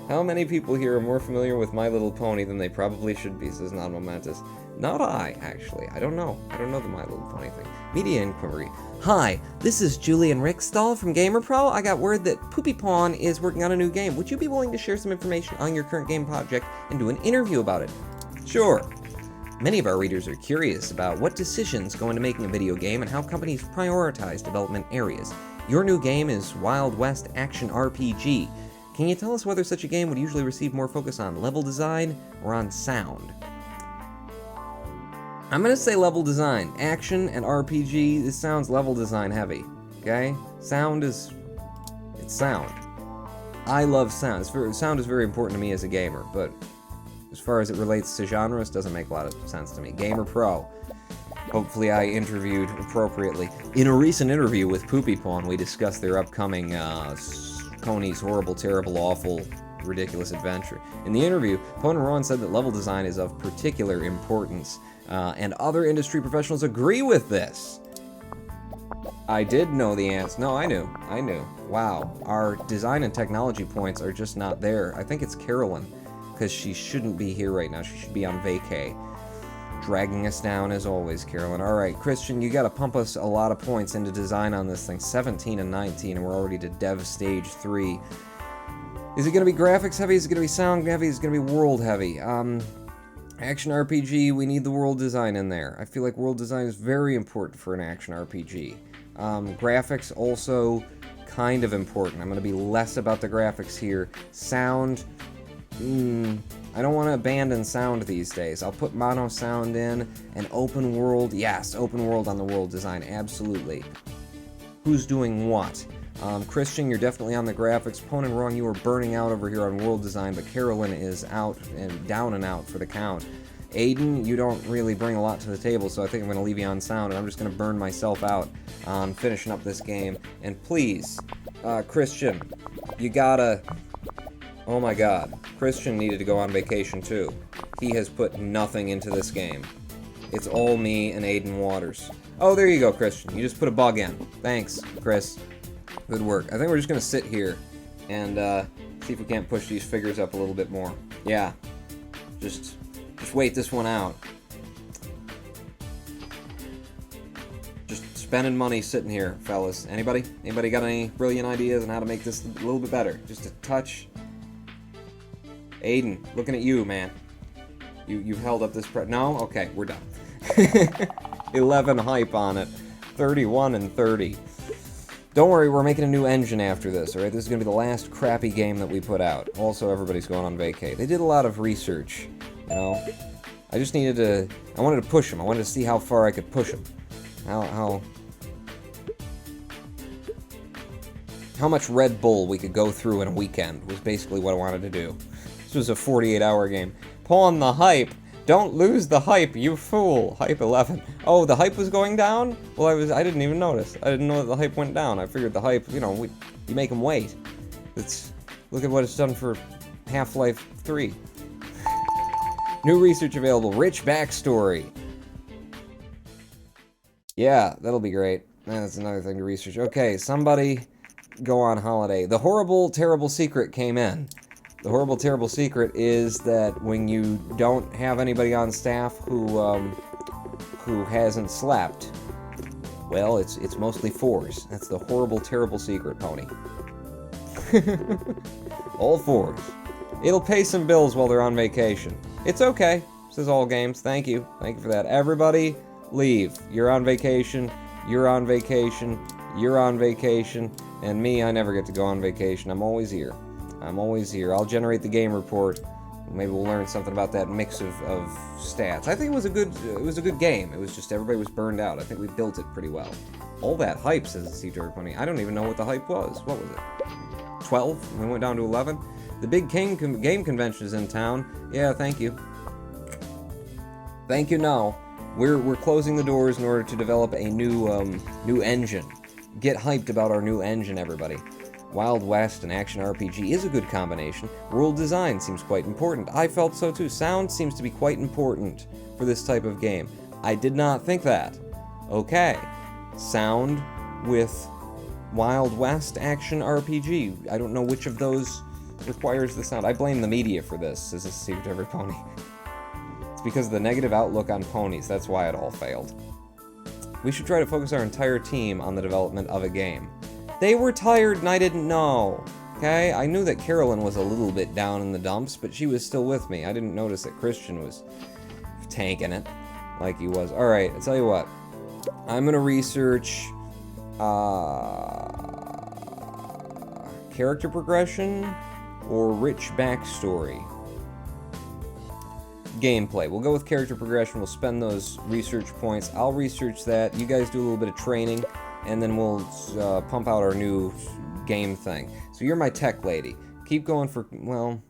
How many people here are more familiar with My Little Pony than they probably should be, says Non Momentous. Not I, actually. I don't know the My Little Pony thing. Media inquiry. Hi, this is Julian Rickstall from GamerPro. I got word that Poopy Pawn is working on a new game. Would you be willing to share some information on your current game project and do an interview about it? Sure. Many of our readers are curious about what decisions go into making a video game and how companies prioritize development areas. Your new game is Wild West Action RPG. Can you tell us whether such a game would usually receive more focus on level design or on sound? I'm gonna say level design. Action and RPG, this sounds level design heavy, okay? Sound is... it's sound. I love sound. Sound is very important to me as a gamer, but as far as it relates to genres, doesn't make a lot of sense to me. Gamer Pro. Hopefully I interviewed appropriately. In a recent interview with Poopy Pawn, we discussed their upcoming Pony's Horrible, Terrible, Awful, Ridiculous Adventure. In the interview, Pon and Ron said that level design is of particular importance, and other industry professionals agree with this. I did know the answer. No, I knew. Wow, our design and technology points are just not there. I think it's Carolyn, because she shouldn't be here right now. She should be on vacay. Dragging us down as always, Carolyn. Alright, Christian, you gotta pump us a lot of points into design on this thing. 17 and 19, and we're already to Dev Stage 3. Is it gonna be graphics heavy? Is it gonna be sound heavy? Is it gonna be world heavy? Action RPG, we need the world design in there. I feel like world design is very important for an action RPG. Graphics also kind of important. I'm gonna be less about the graphics here. Sound, I don't want to abandon sound these days. I'll put mono sound in, and open world, yes, open world on the world design, absolutely. Who's doing what? Christian, you're definitely on the graphics. Pon and Wrong, you are burning out over here on world design, but Carolyn is out and down and out for the count. Aiden, you don't really bring a lot to the table, so I think I'm going to leave you on sound, and I'm just going to burn myself out on finishing up this game. And please, Christian, you gotta... oh my god, Christian needed to go on vacation too. He has put nothing into this game. It's all me and Aiden Waters. Oh, there you go, Christian. You just put a bug in. Thanks, Chris. Good work. I think we're just gonna sit here and see if we can't push these figures up a little bit more. Yeah. Just wait this one out. Just spending money sitting here, fellas. Anybody? Anybody got any brilliant ideas on how to make this a little bit better? Just a touch. Aiden, looking at you, man. You've held up this no? Okay, we're done. 11 hype on it. 31 and 30. Don't worry, we're making a new engine after this, alright? This is going to be the last crappy game that we put out. Also, everybody's going on vacay. They did a lot of research, you know? I just needed to... I wanted to push them. I wanted to see how far I could push them. How much Red Bull we could go through in a weekend was basically what I wanted to do. This was a 48-hour game. Pawn the hype. Don't lose the hype, you fool. Hype 11. Oh, the hype was going down? Well, I didn't even notice. I didn't know that the hype went down. I figured the hype, you know, you make them wait. Look at what it's done for Half-Life 3. New research available. Rich backstory. Yeah, that'll be great. That's another thing to research. Okay, somebody go on holiday. The horrible, terrible secret came in. The horrible, terrible secret is that when you don't have anybody on staff who hasn't slept, well, it's mostly fours. That's the horrible, terrible secret, Pony. All fours. It'll pay some bills while they're on vacation. It's okay. Says all games. Thank you. Thank you for that. Everybody, leave. You're on vacation. You're on vacation. You're on vacation. And me, I never get to go on vacation. I'm always here. I'm always here. I'll generate the game report. Maybe we'll learn something about that mix of stats. I think it was a good game. It was just everybody was burned out. I think we built it pretty well. All that hype, says the Sea Pony. I don't even know what the hype was. What was it? 12? We went down to 11? The big game convention is in town. Yeah, thank you. Thank you, no. We're closing the doors in order to develop a new engine. Get hyped about our new engine, everybody. Wild West and action RPG is a good combination. World design seems quite important. I felt so too. Sound seems to be quite important for this type of game. I did not think that. Okay. Sound with Wild West action RPG. I don't know which of those requires the sound. I blame the media for this, says a secret to every pony. It's because of the negative outlook on ponies. That's why it all failed. We should try to focus our entire team on the development of a game. They were tired and I didn't know. Okay? I knew that Carolyn was a little bit down in the dumps, but she was still with me. I didn't notice that Christian was tanking it like he was. Alright, I'll tell you what. I'm gonna research character progression or rich backstory. Gameplay. We'll go with character progression. We'll spend those research points. I'll research that. You guys do a little bit of training, and then we'll pump out our new game thing. So you're my tech lady. Keep going for, well,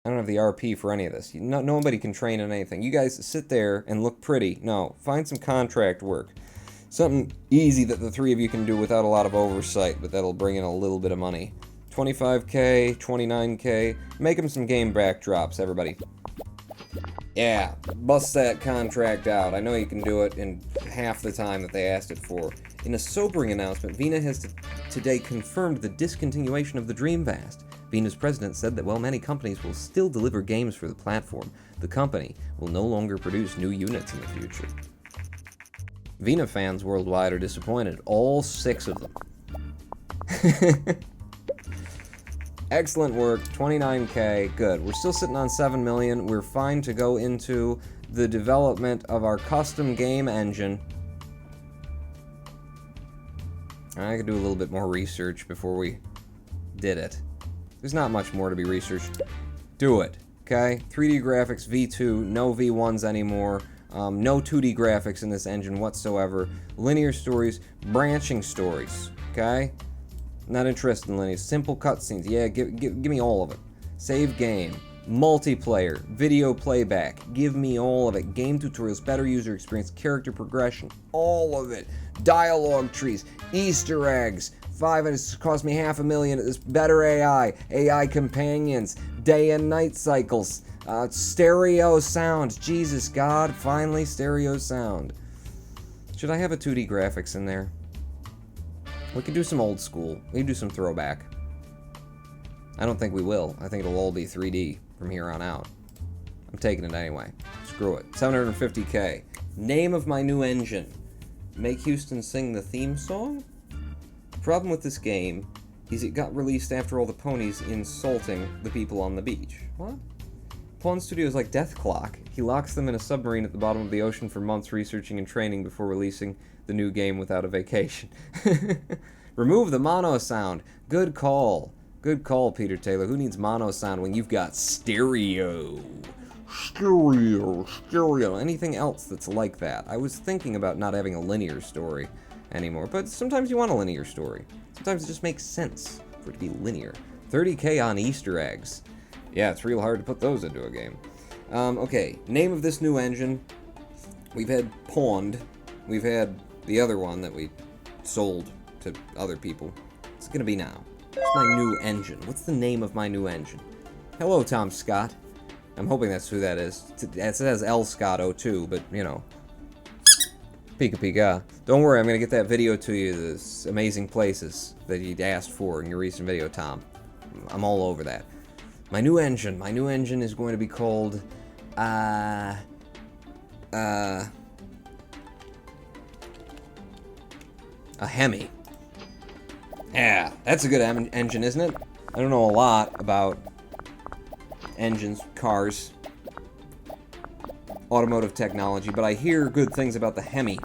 I don't have the RP for any of this. Nobody can train in anything. You guys sit there and look pretty. No, find some contract work. Something easy that the three of you can do without a lot of oversight, but that'll bring in a little bit of money. 25k, 29k. Make them some game backdrops, everybody. Yeah, bust that contract out. I know you can do it in half the time that they asked it for. In a sobering announcement, Vena has today confirmed the discontinuation of the Dreamcast. Vena's president said that while many companies will still deliver games for the platform, the company will no longer produce new units in the future. Vena fans worldwide are disappointed. All 6 of them. Excellent work, 29k, good. We're still sitting on 7 million. We're fine to go into the development of our custom game engine. I could do a little bit more research before we did it. There's not much more to be researched. Do it, okay? 3D graphics, V2, no V1s anymore. No 2D graphics in this engine whatsoever. Linear stories, branching stories, okay? Not interested in linear. Simple cutscenes, yeah, give me all of it. Save game, multiplayer, video playback, give me all of it. Game tutorials, better user experience, character progression, all of it. Dialogue trees, Easter eggs. 5, it's cost me $500,000. It's better AI companions, day and night cycles, stereo sound. Jesus God, finally stereo sound. Should I have a 2D graphics in there? We could do some old school. We could do some throwback. I don't think we will. I think it'll all be 3D from here on out. I'm taking it anyway. Screw it. 750k. Name of my new engine. Make Houston sing the theme song? The problem with this game is it got released after all the ponies insulting the people on the beach. What? Pawn Studio is like Death Clock. He locks them in a submarine at the bottom of the ocean for months researching and training before releasing the new game without a vacation. Remove the mono sound. Good call. Good call, Peter Taylor. Who needs mono sound when you've got stereo? Stereo. Anything else that's like that? I was thinking about not having a linear story anymore, but sometimes you want a linear story. Sometimes it just makes sense for it to be linear. 30k on Easter eggs. Yeah, it's real hard to put those into a game. Okay, name of this new engine. We've had Pawned. We've had the other one that we sold to other people. It's gonna be now. What's my new engine? What's the name of my new engine? Hello, Tom Scott. I'm hoping that's who that is. It says L Scott 02, but, you know. Pika Pika. Don't worry, I'm gonna get that video to you, those amazing places that you'd asked for in your recent video, Tom. I'm all over that. My new engine is going to be called, a Hemi. Yeah, that's a good engine, isn't it? I don't know a lot about engines, cars, automotive technology, but I hear good things about the Hemi,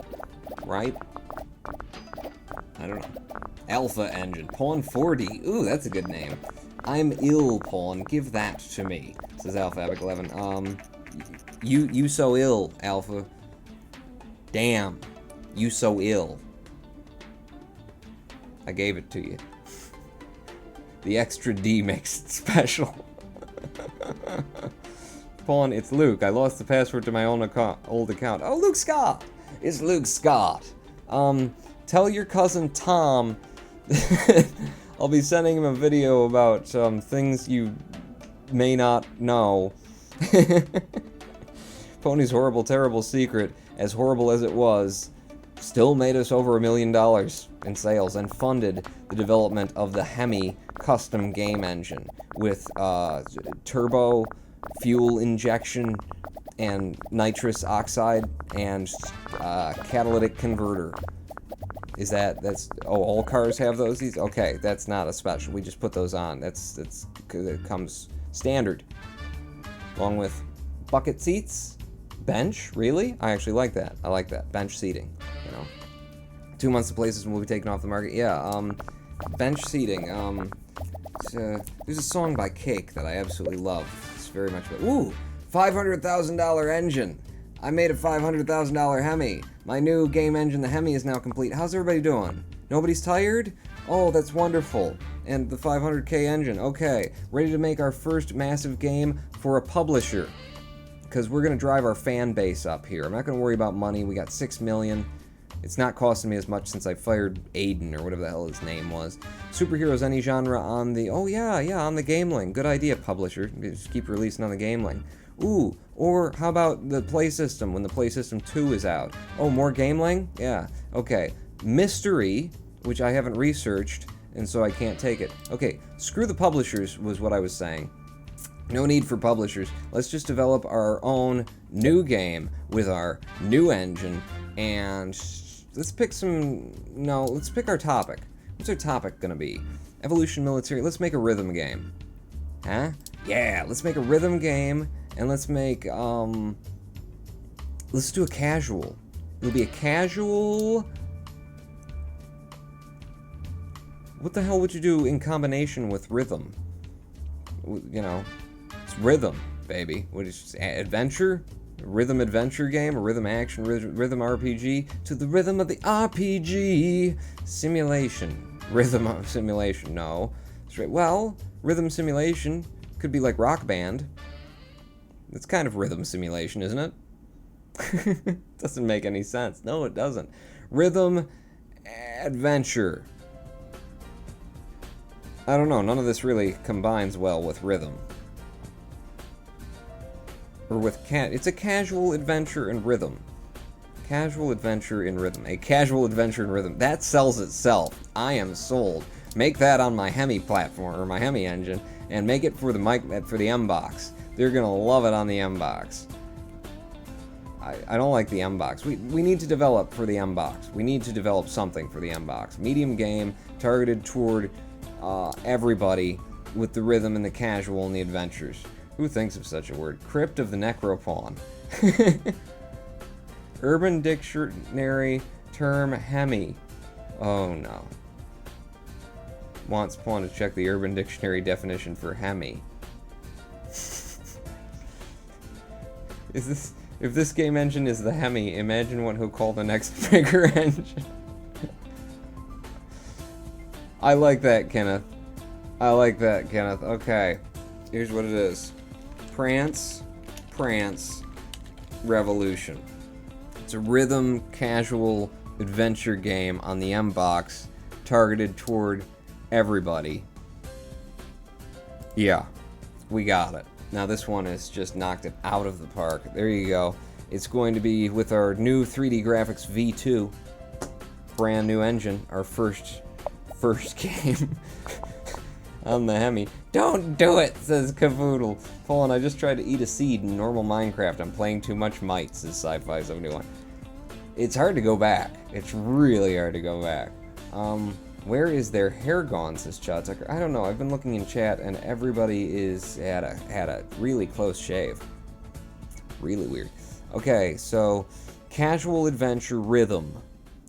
right? I don't know. Alpha engine. Pawn 40. Ooh, that's a good name. I'm ill, Pawn. Give that to me, says Alphabic 11. You so ill, Alpha. Damn. You so ill. I gave it to you. The extra D makes it special. Pawn, it's Luke. I lost the password to my old account. Oh, Luke Scott! It's Luke Scott. Tell your cousin Tom I'll be sending him a video about things you may not know. Pony's horrible, terrible secret, as horrible as it was, still made us over $1 million in sales and funded the development of the Hemi custom game engine with turbo, fuel injection, and nitrous oxide and catalytic converter. That's all cars have these? Okay, that's not a special. We just put those on. It comes standard. Along with bucket seats, bench, really? I actually like that. I like that. Bench seating, 2 months of places will be taken off the market. Yeah, bench seating. There's a song by Cake that I absolutely love. It's very much ooh, $500,000 engine. I made a $500,000 Hemi. My new game engine, the Hemi, is now complete. How's everybody doing? Nobody's tired? Oh, that's wonderful. And the 500K engine. Okay, ready to make our first massive game for a publisher. Because we're going to drive our fan base up here. I'm not going to worry about money. We got 6 million. It's not costing me as much since I fired Aiden, or whatever the hell his name was. Superheroes, any genre on the... Oh, yeah, on the Gameling. Good idea, publisher. Just keep releasing on the Gameling. Ooh, or how about the Play System when the Play System 2 is out? Oh, more Gameling? Yeah, okay. Mystery, which I haven't researched, and so I can't take it. Okay, screw the publishers was what I was saying. No need for publishers. Let's just develop our own new game with our new engine, and let's pick let's pick our topic. What's our topic gonna be? Evolution military. Let's make a rhythm game. Huh? Yeah, let's make a rhythm game, and let's make, let's do a casual. It'll be a casual... What the hell would you do in combination with rhythm? It's rhythm, baby. What is adventure? A rhythm adventure game? A rhythm action? Rhythm RPG? To the rhythm of the RPG! Simulation. Rhythm of simulation. No. That's right. Well, rhythm simulation could be like Rock Band. It's kind of rhythm simulation, isn't it? Doesn't make any sense. No, it doesn't. Rhythm adventure. I don't know. None of this really combines well with rhythm. Or with it's a casual adventure in rhythm. Casual adventure in rhythm. A casual adventure in rhythm. That sells itself. I am sold. Make that on my Hemi platform, or my Hemi engine, and make it for the M-Box. They're gonna love it on the M-Box. I don't like the M-Box. We need to develop for the M-Box. We need to develop something for the M-Box. Medium game, targeted toward everybody, with the rhythm and the casual and the adventures. Who thinks of such a word? Crypt of the Necropawn. Urban Dictionary term Hemi. Oh no. Wants Pawn to check the Urban Dictionary definition for Hemi. If this game engine is the Hemi, imagine what he'll call the next bigger engine. I like that, Kenneth. Okay. Here's what it is. Prance, Revolution. It's a rhythm, casual adventure game on the M-Box, targeted toward everybody. Yeah, we got it. Now this one has just knocked it out of the park. There you go. It's going to be with our new 3D graphics V2. Brand new engine. Our first game on the Hemi. Don't do it, says Cavoodle. Hold on, I just tried to eat a seed in normal Minecraft. I'm playing too much Might, says Sci-Fi 71. It's hard to go back. It's really hard to go back. Where is their hair gone, says Chad Tucker? I don't know. I've been looking in chat, and everybody had a really close shave. Really weird. Okay, so casual adventure rhythm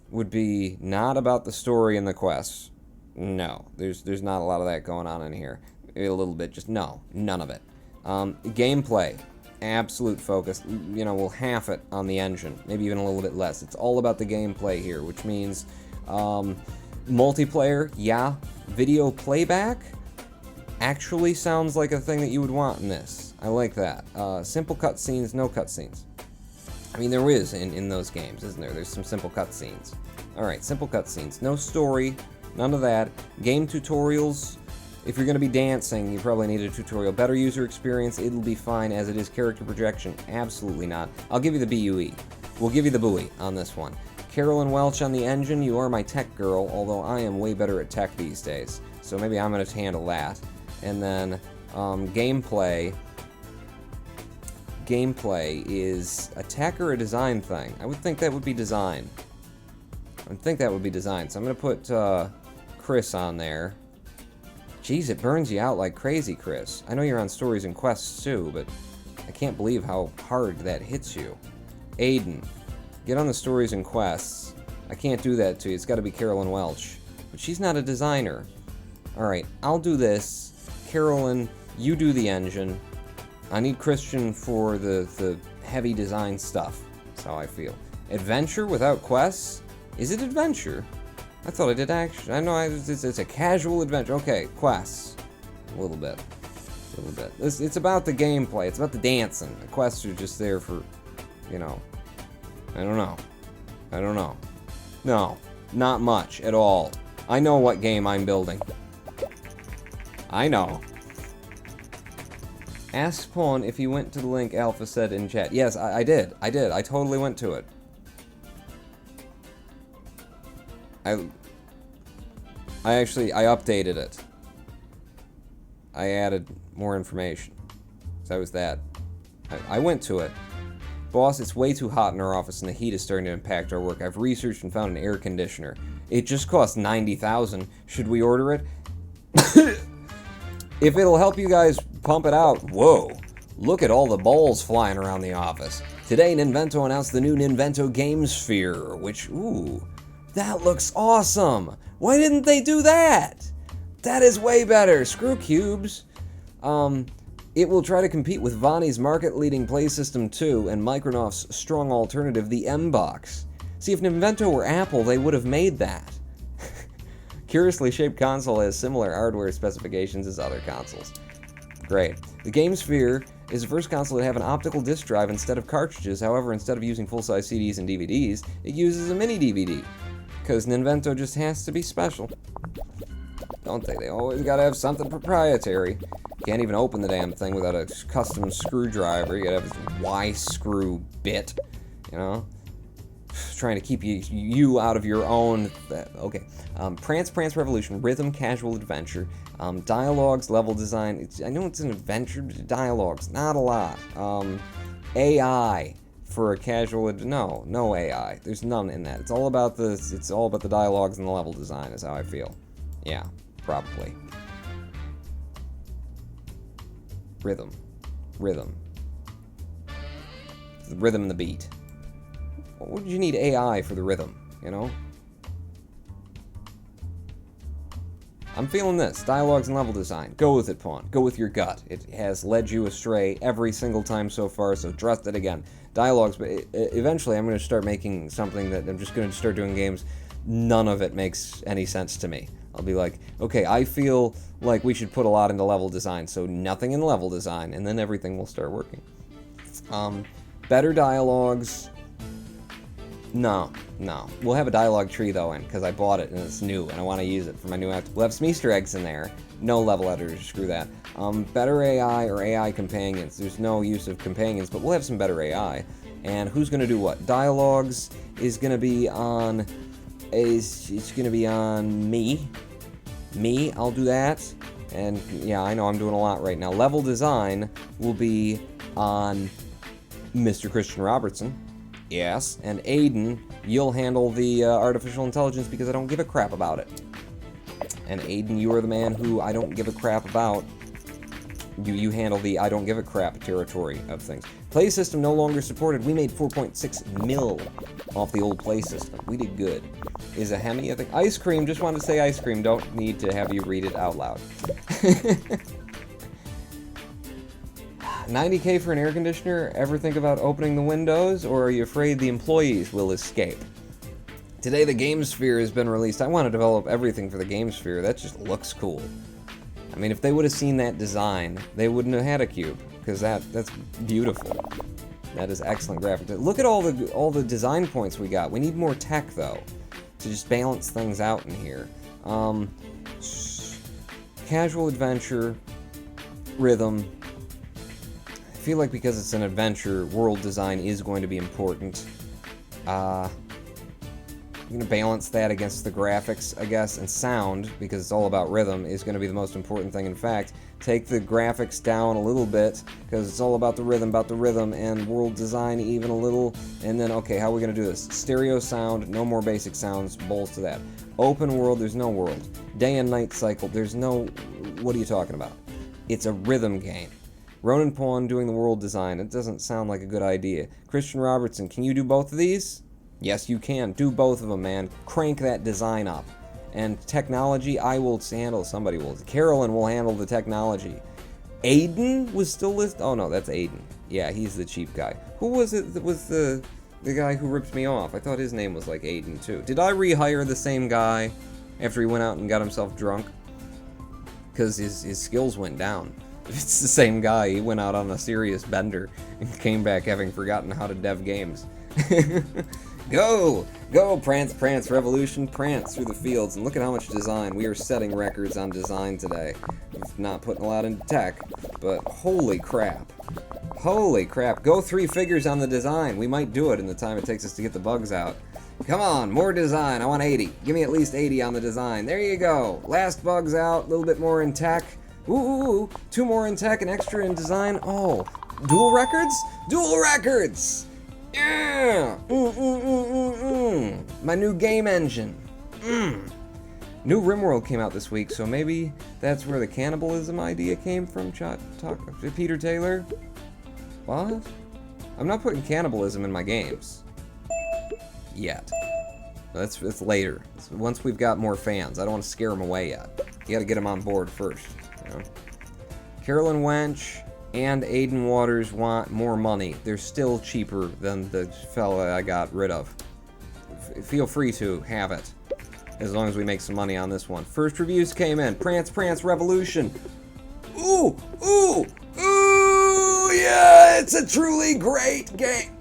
would be not about the story and the quests. No, there's not a lot of that going on in here. A little bit, just no, none of it. Gameplay, absolute focus. We'll half it on the engine, maybe even a little bit less. It's all about the gameplay here, which means multiplayer, yeah. Video playback actually sounds like a thing that you would want in this. I like that. Simple cutscenes, no cutscenes. I mean, there is in those games, isn't there? There's some simple cutscenes. Alright, simple cutscenes. No story, none of that. Game tutorials. If you're going to be dancing, you probably need a tutorial. Better user experience, it'll be fine as it is. Character projection, absolutely not. I'll give you the BUE. We'll give you the buoy on this one. Carolyn Welch on the engine, you are my tech girl, although I am way better at tech these days. So maybe I'm going to handle that. And then, gameplay. gameplay is a tech or a design thing. I would think that would be design. So I'm going to put Chris on there. Jeez, it burns you out like crazy, Chris. I know you're on stories and quests too, but I can't believe how hard that hits you. Aiden, get on the stories and quests. I can't do that to you. It's got to be Carolyn Welch. But she's not a designer. Alright, I'll do this. Carolyn, you do the engine. I need Christian for the heavy design stuff. That's how I feel. Adventure without quests? Is it adventure? I thought I did action. I know it's a casual adventure. Okay, quests. A little bit. It's about the gameplay. It's about the dancing. The quests are just there for, you know. I don't know. No, not much at all. I know what game I'm building. I know. Ask Spawn if you went to the link Alpha said in chat. Yes, I did. I totally went to it. I updated it. I added more information. So that was that. I went to it. Boss, it's way too hot in our office and the heat is starting to impact our work. I've researched and found an air conditioner. It just costs $90,000. Should we order it? If it'll help you guys pump it out, whoa. Look at all the balls flying around the office. Today, Ninvento announced the new Ninvento Game Sphere, which, ooh, that looks awesome. Why didn't they do that? That is way better. Screw cubes. It will try to compete with Vonni's market-leading Play System 2 and Microsoft's strong alternative, the M-Box. See, if Ninvento were Apple, they would have made that. Curiously shaped console has similar hardware specifications as other consoles. Great. The Game Sphere is the first console to have an optical disc drive instead of cartridges. However, instead of using full-size CDs and DVDs, it uses a mini DVD. Because Ninvento just has to be special. Don't they? They always gotta have something proprietary. Can't even open the damn thing without a custom screwdriver. You gotta have this Y-screw bit, you know? Trying to keep you out of your own... Okay. Prance Revolution, Rhythm, Casual Adventure, Dialogues, Level Design. I know it's an adventure, but dialogues, not a lot. AI for a casual... No AI. There's none in that. It's all about the dialogues and the level design is how I feel. Yeah, probably. Rhythm. The rhythm and the beat. What would you need AI for the rhythm, you know? I'm feeling this. Dialogues and level design. Go with it, Pawn. Go with your gut. It has led you astray every single time so far, so trust it again. Dialogues, but eventually I'm going to start making something that I'm just going to start doing games. None of it makes any sense to me. I'll be like, okay, I feel like we should put a lot into level design, so nothing in level design, and then everything will start working. Better dialogues. No. We'll have a dialogue tree, though, because I bought it, and it's new, and I want to use it for my new app. We'll have some Easter eggs in there. No level editors, screw that. Better AI or AI companions. There's no use of companions, but we'll have some better AI. And who's going to do what? Dialogues is going to be on... It's going to be on me. I'll do that. And, yeah, I know I'm doing a lot right now. Level design will be on Mr. Christian Robertson. Yes, and Aiden, you'll handle the artificial intelligence because I don't give a crap about it. And Aiden, you are the man who I don't give a crap about. You handle the I don't give a crap territory of things. Play system no longer supported. We made 4.6 mil off the old play system. We did good. Is a Hemi, I think. Ice cream, just wanted to say ice cream. Don't need to have you read it out loud. $90K for an air conditioner? Ever think about opening the windows, or are you afraid the employees will escape? Today the Game Sphere has been released. I want to develop everything for the Game Sphere. That just looks cool. I mean, if they would have seen that design, they wouldn't have had a cube, because that's beautiful. That is excellent graphic. Look at all the design points we got. We need more tech, though, to just balance things out in here. Casual adventure, rhythm. I feel like because it's an adventure, world design is going to be important. going to balance that against the graphics, I guess, and sound, because it's all about rhythm, is going to be the most important thing. In fact, take the graphics down a little bit, because it's all about the rhythm, and world design even a little, and then, okay, how are we going to do this? Stereo sound, no more basic sounds, bowls to that. Open world, there's no world. Day and night cycle, there's no... What are you talking about? It's a rhythm game. Ronan Pawn doing the world design, it doesn't sound like a good idea. Christian Robertson, can you do both of these? Yes, you can. Do both of them, man. Crank that design up. And technology, I will handle. Somebody will. Carolyn will handle the technology. Aiden was still listed. Oh, no, that's Aiden. Yeah, he's the cheap guy. Who was it that was the guy who ripped me off? I thought his name was like Aiden, too. Did I rehire the same guy after he went out and got himself drunk? Because his skills went down. It's the same guy. He went out on a serious bender and came back having forgotten how to dev games. Go! Go, Prance, Prance, Revolution, Prance through the fields, and look at how much design. We are setting records on design today. We're not putting a lot into tech, but holy crap. Holy crap. Go 3 figures on the design. We might do it in the time it takes us to get the bugs out. Come on, more design. I want 80. Give me at least 80 on the design. There you go. Last bug's out, a little bit more in tech. Ooh, 2 more in tech, an extra in design. Oh, dual records? Dual records! Yeah! My new game engine. New RimWorld came out this week, so maybe that's where the cannibalism idea came from, Peter Taylor? What? I'm not putting cannibalism in my games. Yet. That's later. Once we've got more fans. I don't want to scare them away yet. You gotta get them on board first. You know? Carolyn Wench and Aiden Waters want more money. They're still cheaper than the fella I got rid of. Feel free to have it, as long as we make some money on this one. First reviews came in. Prance, Prance, Revolution. Ooh, yeah, it's a truly great game.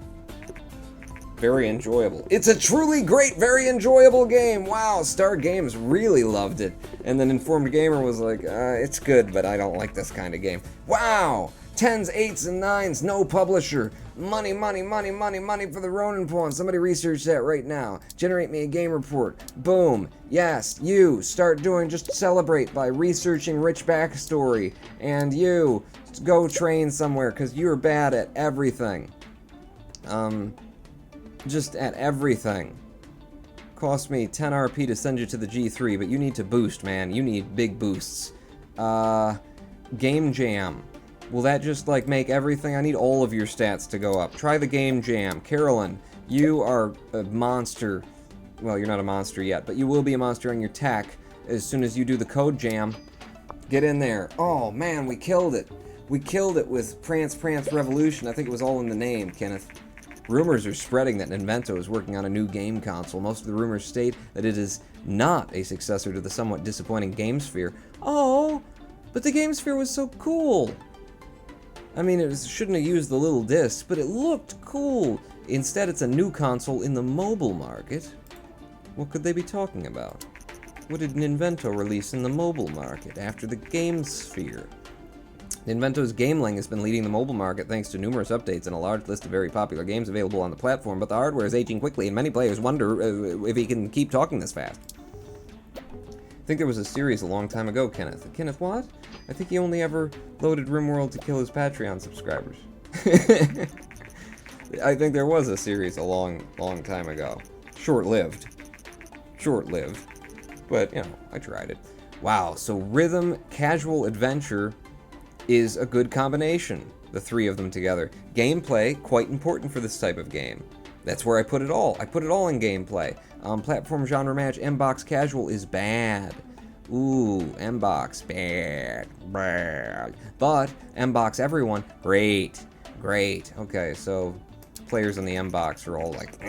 Very enjoyable. It's a truly great, very enjoyable game. Wow, Star Games really loved it. And then Informed Gamer was like, it's good, but I don't like this kind of game. Wow, 10s, 8s, and 9s, no publisher. Money, money, money, money, money for the Ronin pawn. Somebody research that right now. Generate me a game report. Boom. Yes, you start doing, just celebrate by researching rich backstory. And you go train somewhere, because you're bad at everything. Just at everything. Cost me 10 RP to send you to the G3, but you need to boost, man. You need big boosts. Game Jam. Will that just, like, make everything? I need all of your stats to go up. Try the Game Jam. Carolyn, you are a monster. Well, you're not a monster yet, but you will be a monster on your tech as soon as you do the Code Jam. Get in there. Oh, man, we killed it. We killed it with Prance, Prance, Revolution. I think it was all in the name, Kenneth. Rumors are spreading that Invento is working on a new game console. Most of the rumors state that it is not a successor to the somewhat disappointing GameSphere. Oh, but the GameSphere was so cool. I mean, it shouldn't have used the little disc, but it looked cool. Instead, it's a new console in the mobile market. What could they be talking about? What did Invento release in the mobile market after the GameSphere? Invento's Gameling has been leading the mobile market thanks to numerous updates and a large list of very popular games available on the platform, but the hardware is aging quickly and many players wonder if he can keep talking this fast. I think there was a series a long time ago, Kenneth. Kenneth, what? I think he only ever loaded RimWorld to kill his Patreon subscribers. I think there was a series a long time ago. Short-lived. Short-lived. But, you know, I tried it. Wow, so rhythm, casual adventure is a good combination, the 3 of them together. Gameplay, quite important for this type of game. That's where I put it all. I put it all in gameplay. Platform genre match, M-Box casual is bad. Ooh, M-Box, bad. But M-Box everyone, great. Great. Okay, so players on the M-Box are all like,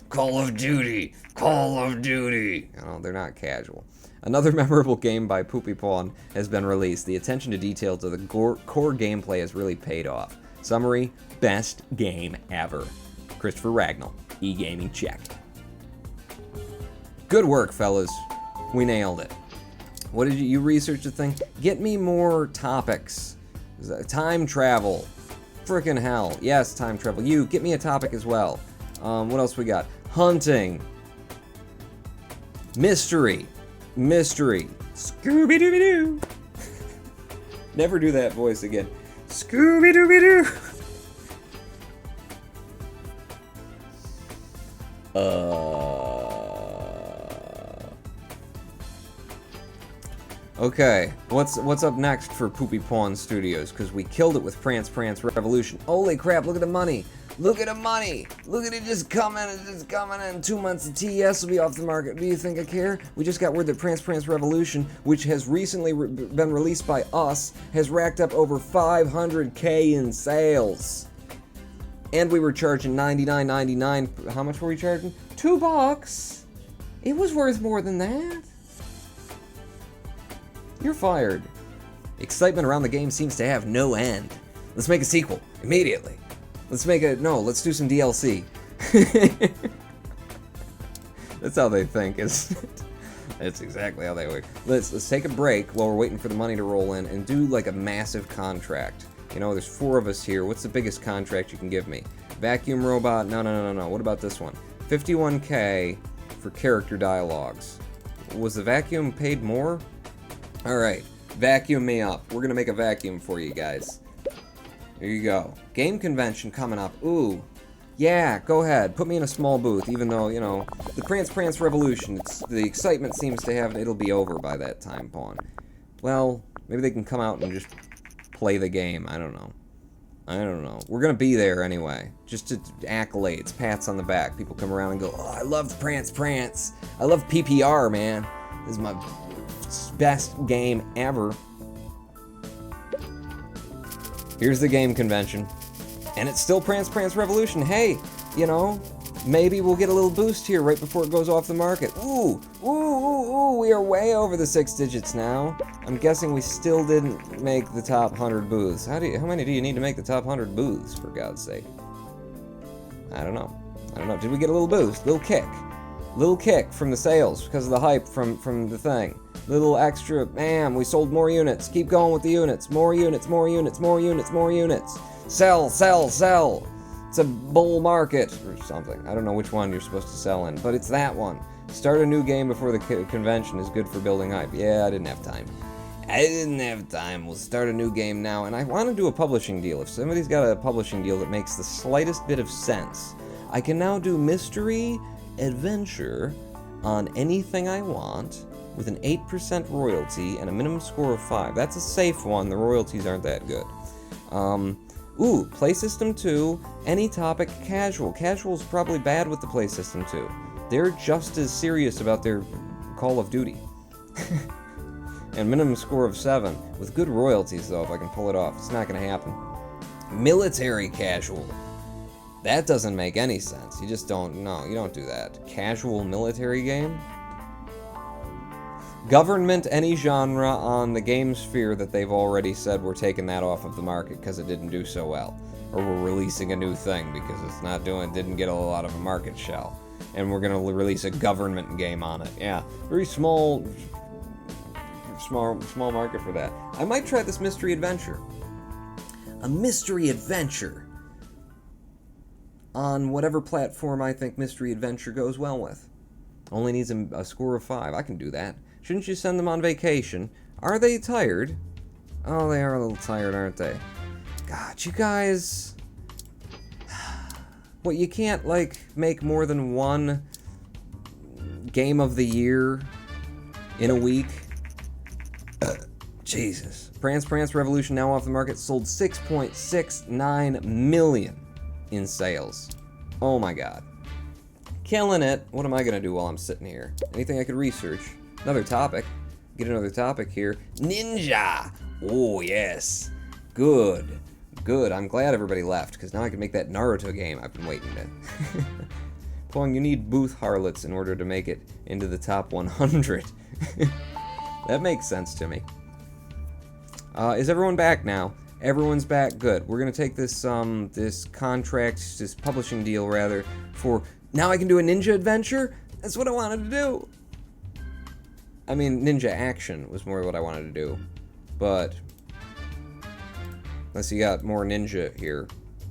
Call of Duty, Call of Duty. You know, they're not casual. Another memorable game by Poopy Pawn has been released. The attention to detail to the core gameplay has really paid off. Summary, best game ever. Christopher Ragnall, e-gaming check. Good work, fellas. We nailed it. What did you research the thing? Get me more topics. Time travel. Frickin' hell. Yes, time travel. You, get me a topic as well. What else we got? Hunting. Mystery. Mystery. Scooby-Dooby-Doo. Never do that voice again. Scooby-Dooby-Doo. Okay, what's up next for Poopy Pawn Studios? Because we killed it with Prance Prance Revolution. Holy crap, look at the money! Look at the money! Look at it just coming, it's just coming in. 2 months of TES will be off the market. Do you think I care? We just got word that Prance Prance Revolution, which has recently been released by us, has racked up over 500K in sales. And we were charging $99.99. How much were we charging? $2. It was worth more than that. You're fired. Excitement around the game seems to have no end. Let's make a sequel immediately. Let's do some DLC. That's how they think, isn't it? That's exactly how they work. Let's take a break while we're waiting for the money to roll in and do like a massive contract. You know, there's 4 of us here. What's the biggest contract you can give me? Vacuum robot? No. What about this one? 51K for character dialogues. Was the vacuum paid more? Alright, vacuum me up. We're gonna make a vacuum for you guys. Here you go. Game convention coming up. Ooh. Yeah, go ahead. Put me in a small booth, even though, you know, the Prance Prance Revolution, the excitement seems to have, it'll be over by that time, Pawn. Well, maybe they can come out and just play the game. I don't know. We're gonna be there anyway. Just to accolades, pats on the back. People come around and go, oh, I love the Prance Prance. I love PPR, man. This is my best game ever. Here's the game convention. And it's still Prance Prance Revolution. Hey, you know, maybe we'll get a little boost here right before it goes off the market. Ooh, we are way over the 6 digits now. I'm guessing we still didn't make the top 100 booths. How many do you need to make the top 100 booths, for God's sake? I don't know. Did we get a little boost? Little kick from the sales because of the hype from the thing. Little extra, man, we sold more units. Keep going with the units. More units. Sell. It's a bull market or something. I don't know which one you're supposed to sell in, but it's that one. Start a new game before the convention is good for building hype. Yeah, I didn't have time. We'll start a new game now, and I want to do a publishing deal. If somebody's got a publishing deal that makes the slightest bit of sense, I can now do mystery adventure on anything I want with an 8% royalty and a minimum score of 5. That's a safe one. The royalties aren't that good. Play system 2, any topic, casual. Casual's probably bad with the play system 2. They're just as serious about their Call of Duty. And minimum score of 7. With good royalties, though, if I can pull it off. It's not going to happen. Military casual. That doesn't make any sense. You just don't, no, you don't do that. Casual military game? Government, any genre on the game sphere that they've already said we're taking that off of the market because it didn't do so well. Or we're releasing a new thing because it's didn't get a lot of a market shell. And we're going to release a government game on it. Yeah, very small market for that. I might try this mystery adventure. A mystery adventure on whatever platform I think mystery adventure goes well with. Only needs a score of 5. I can do that. Shouldn't you send them on vacation? Are they tired? Oh, they are a little tired, aren't they? God, you guys... What, you can't, like, make more than one game of the year in a week? Jesus. Prance Prance Revolution now off the market, sold 6.69 million in sales. Oh my god. Killing it. What am I gonna do while I'm sitting here? Anything I could research? Another topic. Get another topic here. Ninja! Oh, yes. Good. I'm glad everybody left, because now I can make that Naruto game I've been waiting to. Pong, you need booth harlots in order to make it into the top 100. That makes sense to me. Is everyone back now? Everyone's back. Good. We're going to take this contract, this publishing deal, rather, for... Now I can do a ninja adventure? That's what I wanted to do. I mean, ninja action was more what I wanted to do. But... unless you got more ninja here.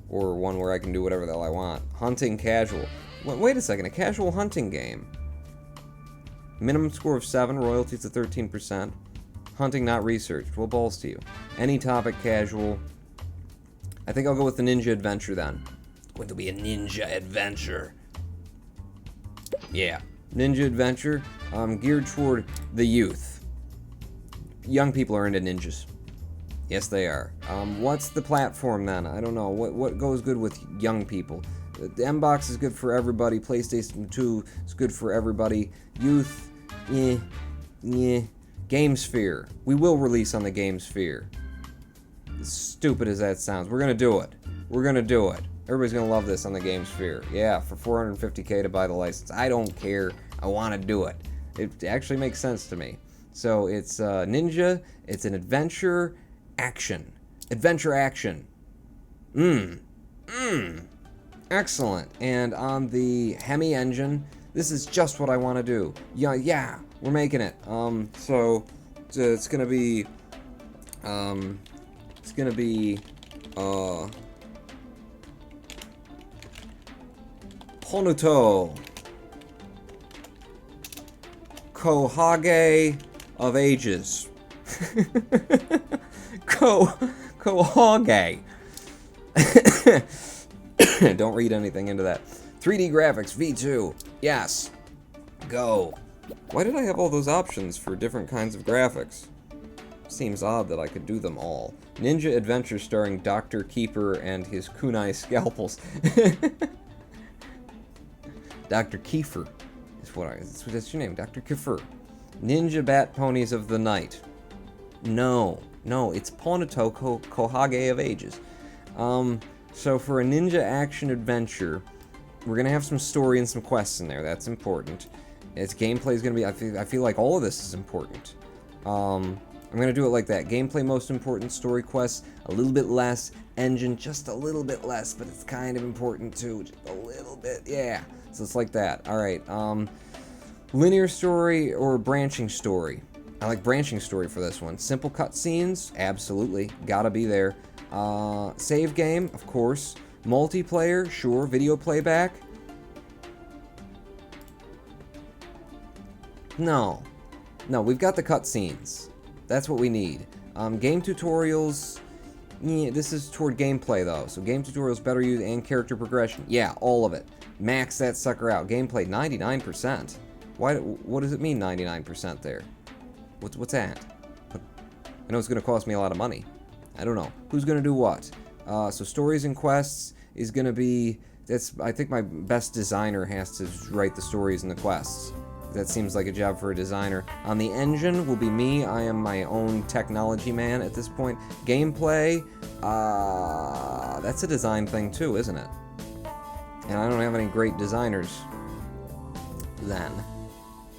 Or one where I can do whatever the hell I want. Hunting casual. Wait a second, a casual hunting game. Minimum score of 7, royalties at 13%. Hunting not researched. Well, balls to you. Any topic casual. I think I'll go with the ninja adventure then. Going to be a ninja adventure. Yeah. Ninja adventure. Geared toward the youth. Young people are into ninjas. Yes, they are. What's the platform then? I don't know. What goes good with young people? The M-Box is good for everybody. PlayStation 2 is good for everybody. Youth, Game Sphere. We will release on the Game Sphere. As stupid as that sounds, we're gonna do it. We're gonna do it. Everybody's gonna love this on the Game Sphere. Yeah, for $450K to buy the license. I don't care. I want to do it. It actually makes sense to me. So it's ninja. It's an adventure action. Adventure action. Excellent. And on the Hemi engine, this is just what I want to do. Yeah, we're making it. So it's gonna be, Honuto Kohage of Ages. Kohage. Don't read anything into that. 3D graphics, V2. Yes. Go. Why did I have all those options for different kinds of graphics? Seems odd that I could do them all. Ninja Adventure starring Dr. Keeper and his kunai scalpels. Dr. Kiefer is that's your name, Dr. Kiefer. Ninja Bat Ponies of the Night. No, it's Ponato Kohage of Ages. So for a ninja action adventure, we're gonna have some story and some quests in there. That's important. Its gameplay is gonna be. I feel like all of this is important. I'm gonna do it like that. Gameplay most important, story quests a little bit less, engine just a little bit less, but it's kind of important too, just a little bit. Yeah. So it's like that. All right. Linear story or branching story? I like branching story for this one. Simple cutscenes, absolutely, gotta be there. Save game, of course. Multiplayer, sure. Video playback. No, we've got the cutscenes. That's what we need. Game tutorials. Yeah, this is toward gameplay though. So game tutorials, better use and character progression. Yeah, all of it. Max that sucker out. Gameplay 99%. Why? What does it mean 99% there? What's that? I know it's gonna cost me a lot of money. I don't know. Who's gonna do what? So stories and quests is gonna be. I think my best designer has to write the stories and the quests. That seems like a job for a designer. On the engine will be me. I am my own technology man at this point. Gameplay, that's a design thing too, isn't it? And I don't have any great designers then.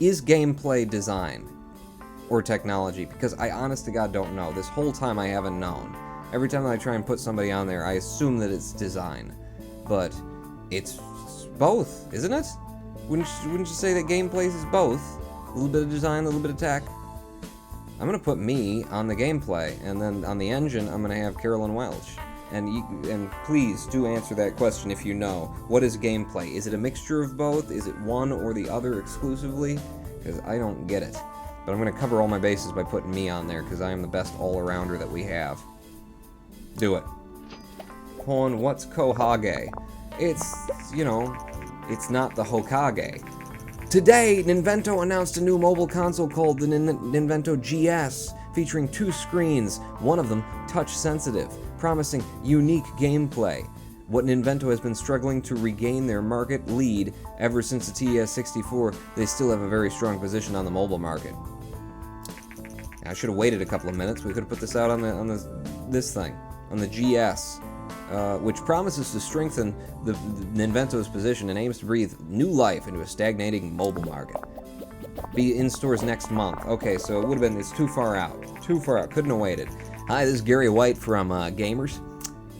Is gameplay design or technology? Because I honest to God don't know. This whole time I haven't known. Every time that I try and put somebody on there, I assume that it's design. But it's both, isn't it? Wouldn't you say that gameplay is both? A little bit of design, a little bit of tech. I'm gonna put me on the gameplay, and then on the engine, I'm gonna have Carolyn Welch. And please do answer that question if you know. What is gameplay? Is it a mixture of both? Is it one or the other exclusively? Because I don't get it. But I'm gonna cover all my bases by putting me on there, because I am the best all-arounder that we have. Do it. Hon, what's Kohage? It's, it's not the Hokage. Today, Ninvento announced a new mobile console called the Ninvento GS, featuring 2 screens, one of them touch-sensitive, promising unique gameplay. What Ninvento has been struggling to regain their market lead ever since the TES64, they still have a very strong position on the mobile market. I should have waited a couple of minutes. We could have put this out on this thing, on the GS. Which promises to strengthen the Ninvento's position and aims to breathe new life into a stagnating mobile market. Be in stores next month. Okay, so it would have been, it's too far out. Too far out, couldn't have waited. Hi, this is Gary White from Gamers.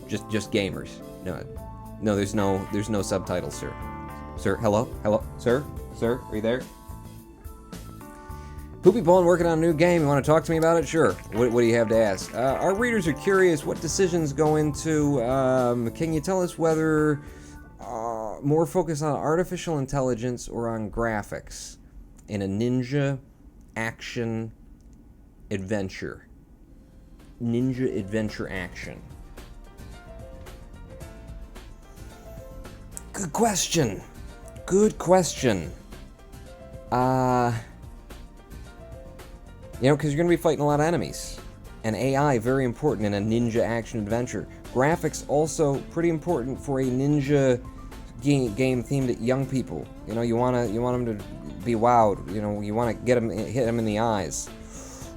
Just Gamers. No, there's no subtitles, sir. Sir, hello? Sir, are you there? Poopy Bone working on a new game. You want to talk to me about it? Sure. What do you have to ask? Our readers are curious what decisions go into. Can you tell us whether more focus on artificial intelligence or on graphics? in a ninja action adventure. Ninja adventure action. Good question. Good question. Because you're going to be fighting a lot of enemies. And AI, very important in a ninja action adventure. Graphics, also pretty important for a ninja game themed at young people. You want them to be wowed. You want to hit them in the eyes.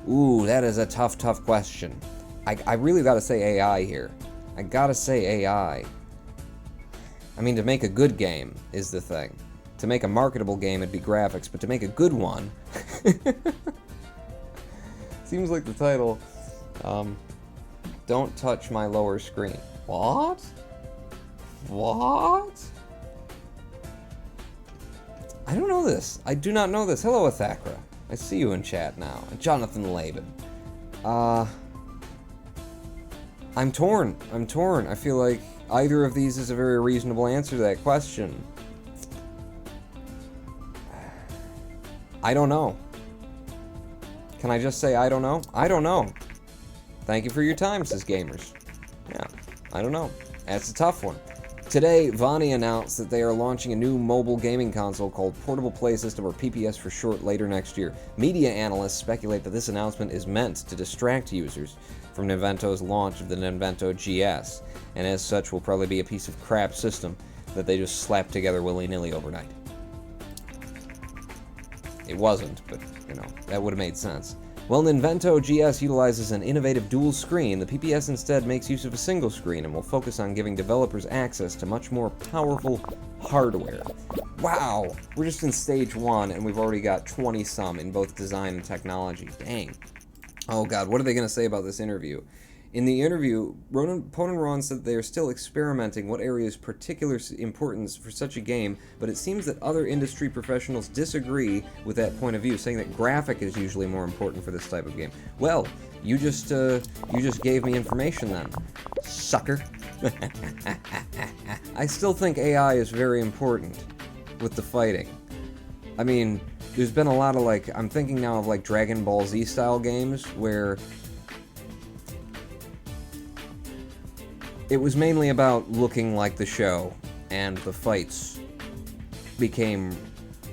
Ooh, that is a tough question. I really got to say AI here. I got to say AI. I mean, to make a good game is the thing. To make a marketable game, it'd be graphics, but to make a good one... Seems like the title, Don't Touch My Lower Screen. What? What? I don't know this. I do not know this. Hello, Athakra. I see you in chat now. Jonathan Laban. I'm torn. I feel like either of these is a very reasonable answer to that question. I don't know. Can I just say I don't know? I don't know. Thank you for your time, says Gamers. Yeah, I don't know. That's a tough one. Today, Vani announced that they are launching a new mobile gaming console called Portable Play System, or PPS for short, later next year. Media analysts speculate that this announcement is meant to distract users from Ninvento's launch of the Ninvento GS, and as such will probably be a piece of crap system that they just slapped together willy-nilly overnight. It wasn't, but, that would have made sense. While Ninvento GS utilizes an innovative dual screen, the PPS instead makes use of a single screen and will focus on giving developers access to much more powerful hardware. Wow! We're just in stage 1, and we've already got 20-some in both design and technology. Dang. Oh god, what are they going to say about this interview? In the interview, Ponen said they are still experimenting what areas particular importance for such a game, but it seems that other industry professionals disagree with that point of view, saying that graphic is usually more important for this type of game. Well, you just gave me information then, sucker. I still think AI is very important with the fighting. I mean, there's been a lot of I'm thinking now of Dragon Ball Z style games where it was mainly about looking like the show, and the fights became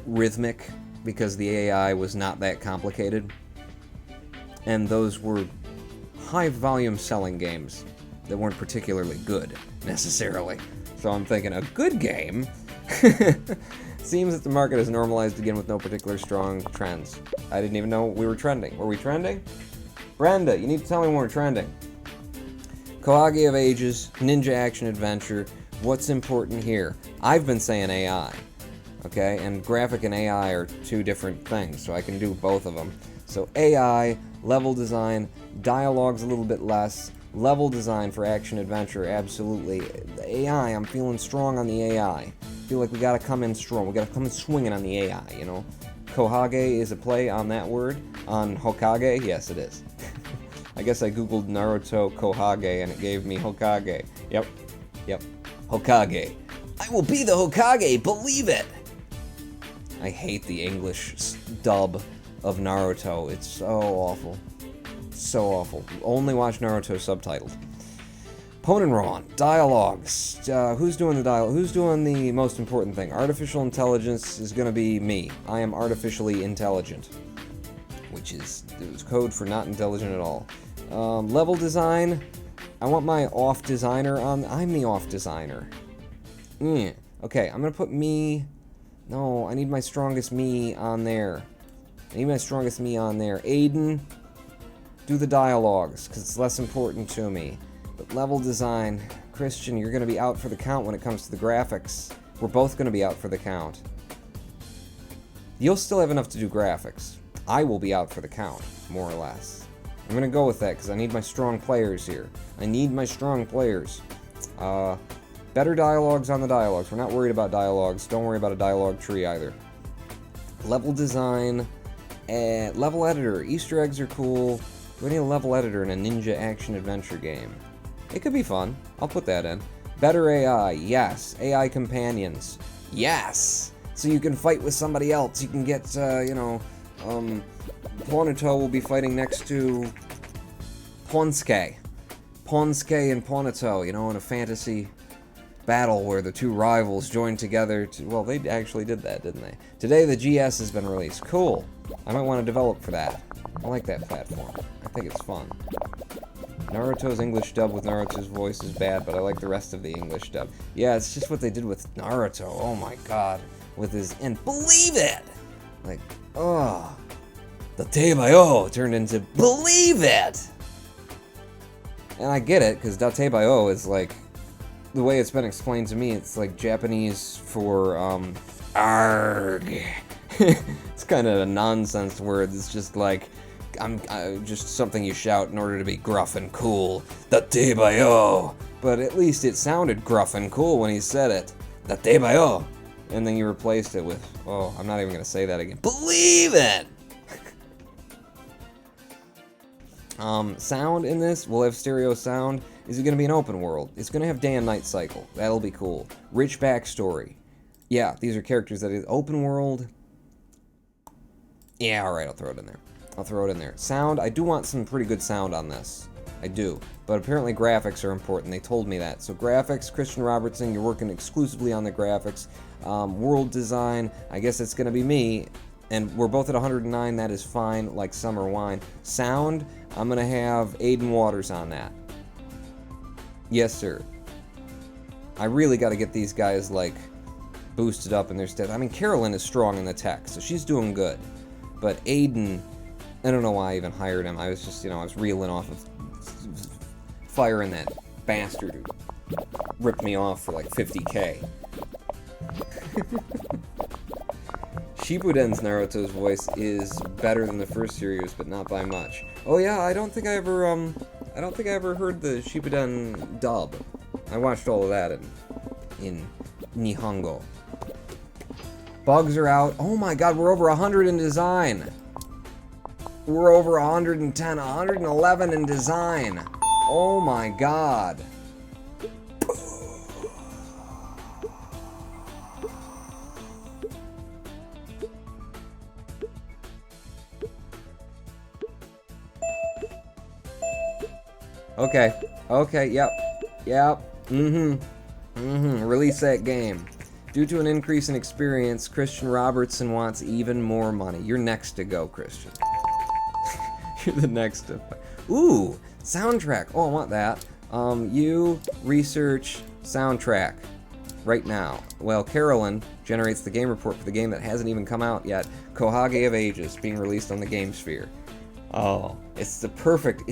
rhythmic because the AI was not that complicated. And those were high-volume selling games that weren't particularly good, necessarily. So I'm thinking, a good game? Seems that the market has normalized again with no particular strong trends. I didn't even know we were trending. Were we trending? Brenda, you need to tell me when we're trending. Kohage of Ages, Ninja Action Adventure, what's important here? I've been saying AI, okay? And graphic and AI are two different things, so I can do both of them. So AI, level design, dialogue's a little bit less, level design for action adventure, absolutely. The AI, I'm feeling strong on the AI. I feel like we gotta come in strong, we gotta come in swinging on the AI, Kohage is a play on that word, on Hokage? Yes, it is. I guess I googled Naruto Kohage and it gave me Hokage. Yep. Hokage. I will be the Hokage, believe it! I hate the English dub of Naruto. It's so awful. So awful. Only watch Naruto subtitled. Ponen, dialogues. Who's doing the dialogue? Who's doing the most important thing? Artificial intelligence is gonna be me. I am artificially intelligent. Which is code for not intelligent at all. Level design. I want my off designer on. I'm the off designer. Okay, I'm gonna put me. No, I need my strongest me on there. Aiden, do the dialogues, because it's less important to me. But level design. Christian, you're gonna be out for the count when it comes to the graphics. We're both gonna be out for the count. You'll still have enough to do graphics. I will be out for the count, more or less. I'm gonna go with that, because I need my strong players here. Better dialogues on the dialogues. We're not worried about dialogues. Don't worry about a dialogue tree, either. Level design, level editor. Easter eggs are cool. We need a level editor in a ninja action-adventure game. It could be fun. I'll put that in. Better AI, yes. AI companions, yes. so you can fight with somebody else. You can get, Juanito will be fighting next to Ponsuke. Ponsuke and Juanito, in a fantasy battle where the two rivals join together to... Well, they actually did that, didn't they? Today, the GS has been released. Cool. I might want to develop for that. I like that platform. I think it's fun. Naruto's English dub with Naruto's voice is bad, but I like the rest of the English dub. Yeah, it's just what they did with Naruto. Oh my god. With his... And believe it! Like, oh... The Datebayo turned into believe it! And I get it, because Datebayo is like... The way it's been explained to me, it's like Japanese for, arg. It's kind of a nonsense word. It's just like, just something you shout in order to be gruff and cool. Datebayo! But at least it sounded gruff and cool when he said it. Datebayo! And then you replaced it with, oh, I'm not even going to say that again. Believe it! Sound in this, we'll have stereo sound. Is it going to be an open world? It's going to have day and night cycle. That'll be cool. Rich backstory. Yeah, these are characters that is open world. Yeah, alright, I'll throw it in there. I'll throw it in there. Sound, I do want some pretty good sound on this. I do. But apparently graphics are important. They told me that. So graphics, Christian Robertson, you're working exclusively on the graphics. World design, I guess it's going to be me. And we're both at 109, that is fine, like summer wine. Sound, I'm going to have Aiden Waters on that. Yes, sir. I really got to get these guys, like, boosted up in their stats. I mean, Carolyn is strong in the tech, so she's doing good. But Aiden, I don't know why I even hired him. I was just, I was reeling off of firing that bastard who ripped me off for, like, 50K. Shippuden's Naruto's voice is better than the first series, but not by much. Oh yeah, I don't think I ever heard the Shippuden dub. I watched all of that in Nihongo. Bugs are out. Oh my god, we're over 100 in design. We're over 110, 111 in design. Oh my god. Okay, yep, release that game. Due to an increase in experience, Christian Robertson wants even more money. You're next to go, Christian. You're the next to... Ooh, soundtrack. Oh, I want that. You research soundtrack right now. Well, Carolyn generates the game report for the game that hasn't even come out yet. Kohage of Ages, being released on the Game Sphere. Oh, it's the perfect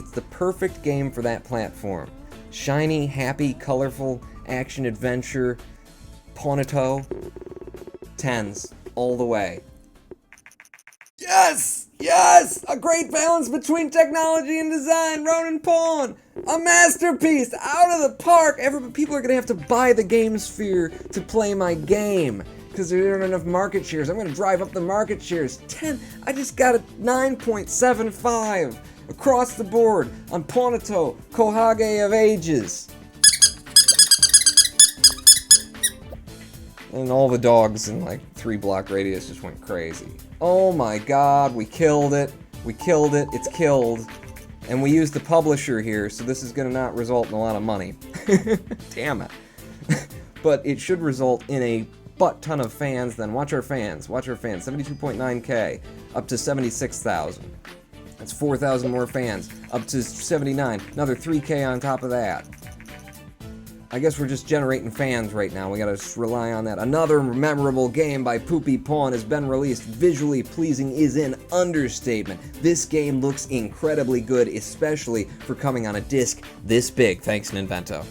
game for that platform. Shiny, happy, colorful, action, adventure, Ponito, 10s, all the way. Yes! Yes! A great balance between technology and design, Ronin Pawn! A masterpiece! Out of the park! People are gonna have to buy the Game Sphere to play my game. Because there aren't enough market shares. I'm going to drive up the market shares. 10. I just got a 9.75 across the board on Ponito, Kohage of Ages. And all the dogs in like 3-block radius just went crazy. Oh my god, we killed it. We killed it. It's killed. And we used the publisher here, so this is going to not result in a lot of money. Damn it. But it should result in a butt-ton of fans. Then watch our fans. 72.9k up to 76,000. That's 4,000 more fans up to 79. Another 3k on top of that. I guess we're just generating fans right now. We gotta just rely on that. Another memorable game by Poopy Pawn has been released. Visually pleasing is an understatement. This game looks incredibly good, especially for coming on a disc this big. Thanks, Ninvento.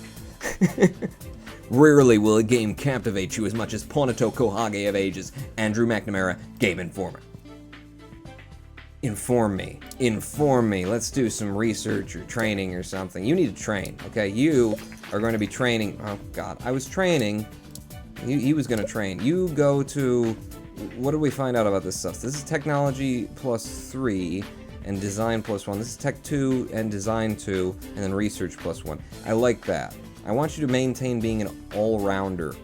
Rarely will a game captivate you as much as Ponito Kohage of Ages. Andrew McNamara, Game Informer. Inform me. Inform me. Let's do some research or training or something. You need to train, okay? You are going to be training. Oh, God. I was training. He was going to train. You go to... What did we find out about this stuff? This is Technology +3 and Design +1. This is Tech 2 and Design 2 and then Research +1. I like that. I want you to maintain being an all-rounder.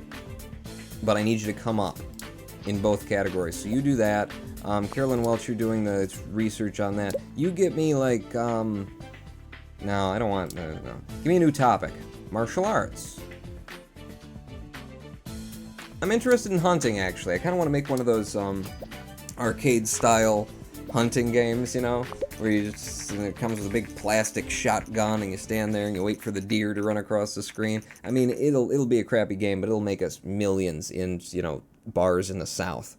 But I need you to come up. in both categories. So you do that. Carolyn Welch, you're doing the research on that. You get me like, no, I don't want, no. Give me a new topic. Martial arts. I'm interested in hunting, actually. I kind of want to make one of those arcade-style hunting games, you know, where you just, it comes with a big plastic shotgun and you stand there and you wait for the deer to run across the screen. I mean, it'll be a crappy game, but it'll make us millions in, you know, bars in the South.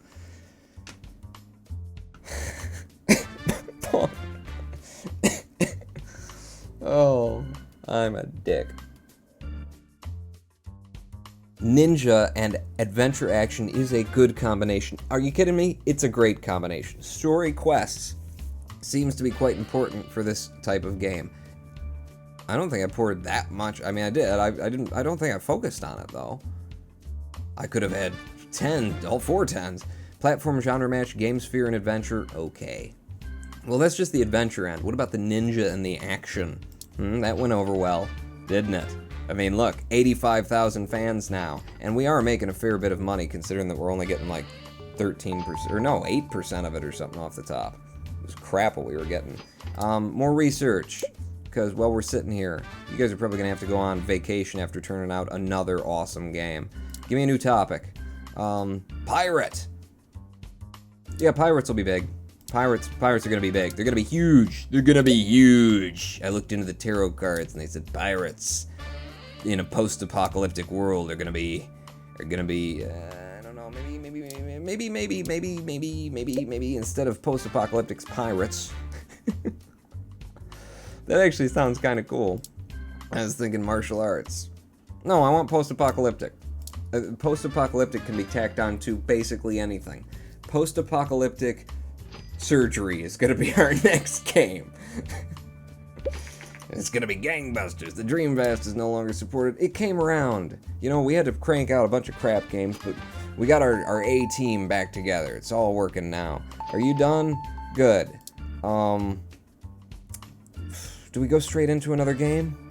Oh, I'm a dick. Ninja and adventure action is a good combination. Are you kidding me? It's a great combination. Story quests seems to be quite important for this type of game. I don't think I poured that much. I mean, I did. I don't think I focused on it, though. I could have had 10, all 4 10s. Platform genre match, game sphere, and adventure. Okay. Well, that's just the adventure end. What about the ninja and the action? That went over well, didn't it? I mean, look, 85,000 fans now, and we are making a fair bit of money considering that we're only getting like 13%, or no, 8% of it or something off the top. It was crap what we were getting. More research, because while we're sitting here, you guys are probably going to have to go on vacation after turning out another awesome game. Give me a new topic. Pirate. Yeah, pirates will be big. Pirates are going to be big. They're going to be huge. They're going to be huge. I looked into the tarot cards and they said pirates in a post-apocalyptic world are gonna be I don't know, maybe instead of post-apocalyptic pirates. That actually sounds kind of cool. I was thinking martial arts. No, I want post-apocalyptic. Post-apocalyptic can be tacked on to basically anything. Post-apocalyptic surgery is gonna be our next game. It's gonna be gangbusters. The Dreamcast is no longer supported. It came around. You know, we had to crank out a bunch of crap games, but we got our A-team back together. It's all working now. Are you done? Good. Do we go straight into another game?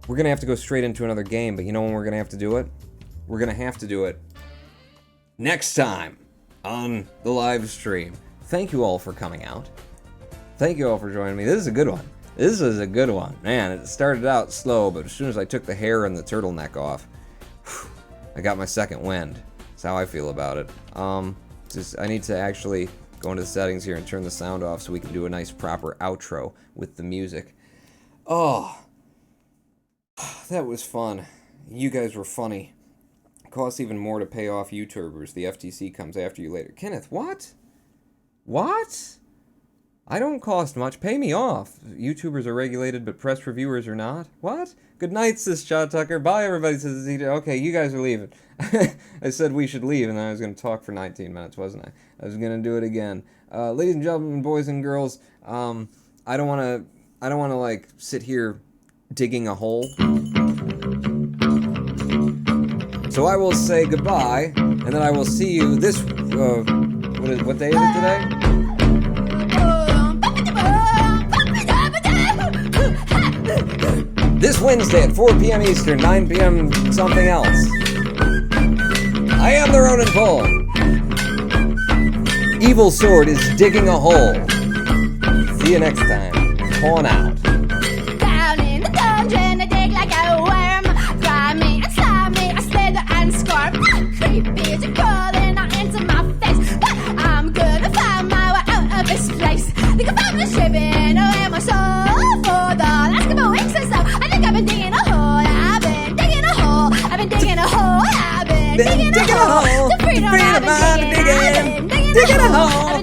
We're gonna have to go straight into another game, but you know when we're gonna have to do it? We're gonna have to do it next time on the live stream. Thank you all for coming out. Thank you all for joining me. This is a good one. This is a good one. Man, it started out slow, but as soon as I took the hair and the turtleneck off, I got my second wind. That's how I feel about it. I need to actually go into the settings here and turn the sound off so we can do a nice proper outro with the music. Oh, that was fun. You guys were funny. It costs even more to pay off YouTubers. The FTC comes after you later. Kenneth, what? What? I don't cost much. Pay me off. YouTubers are regulated, but press reviewers are not. What? Good night, says Shaw Tucker. Bye, everybody, says Zeta. Okay, you guys are leaving. I said we should leave, and then I was going to talk for 19 minutes, wasn't I? I was going to do it again. Ladies and gentlemen, boys and girls, I don't want to, like, sit here digging a hole. So I will say goodbye, and then I will see you this, what day is it today? This Wednesday at 4 p.m. Eastern, 9 p.m. something else. I am the Ronin Pole. Evil Sword is digging a hole. See you next time. Pawn out. Down in the dungeon, I dig like a worm. Grimy and slimy, I slither and squirm. Creepy, you're crawling out into my face. But I'm gonna find my way out of this place. Think about me stripping away my soul for the last couple weeks or so. I think I've been digging a hole. I've been digging a hole. I've been digging a hole. I've been digging a hole. To freedom, I've been digging a hole.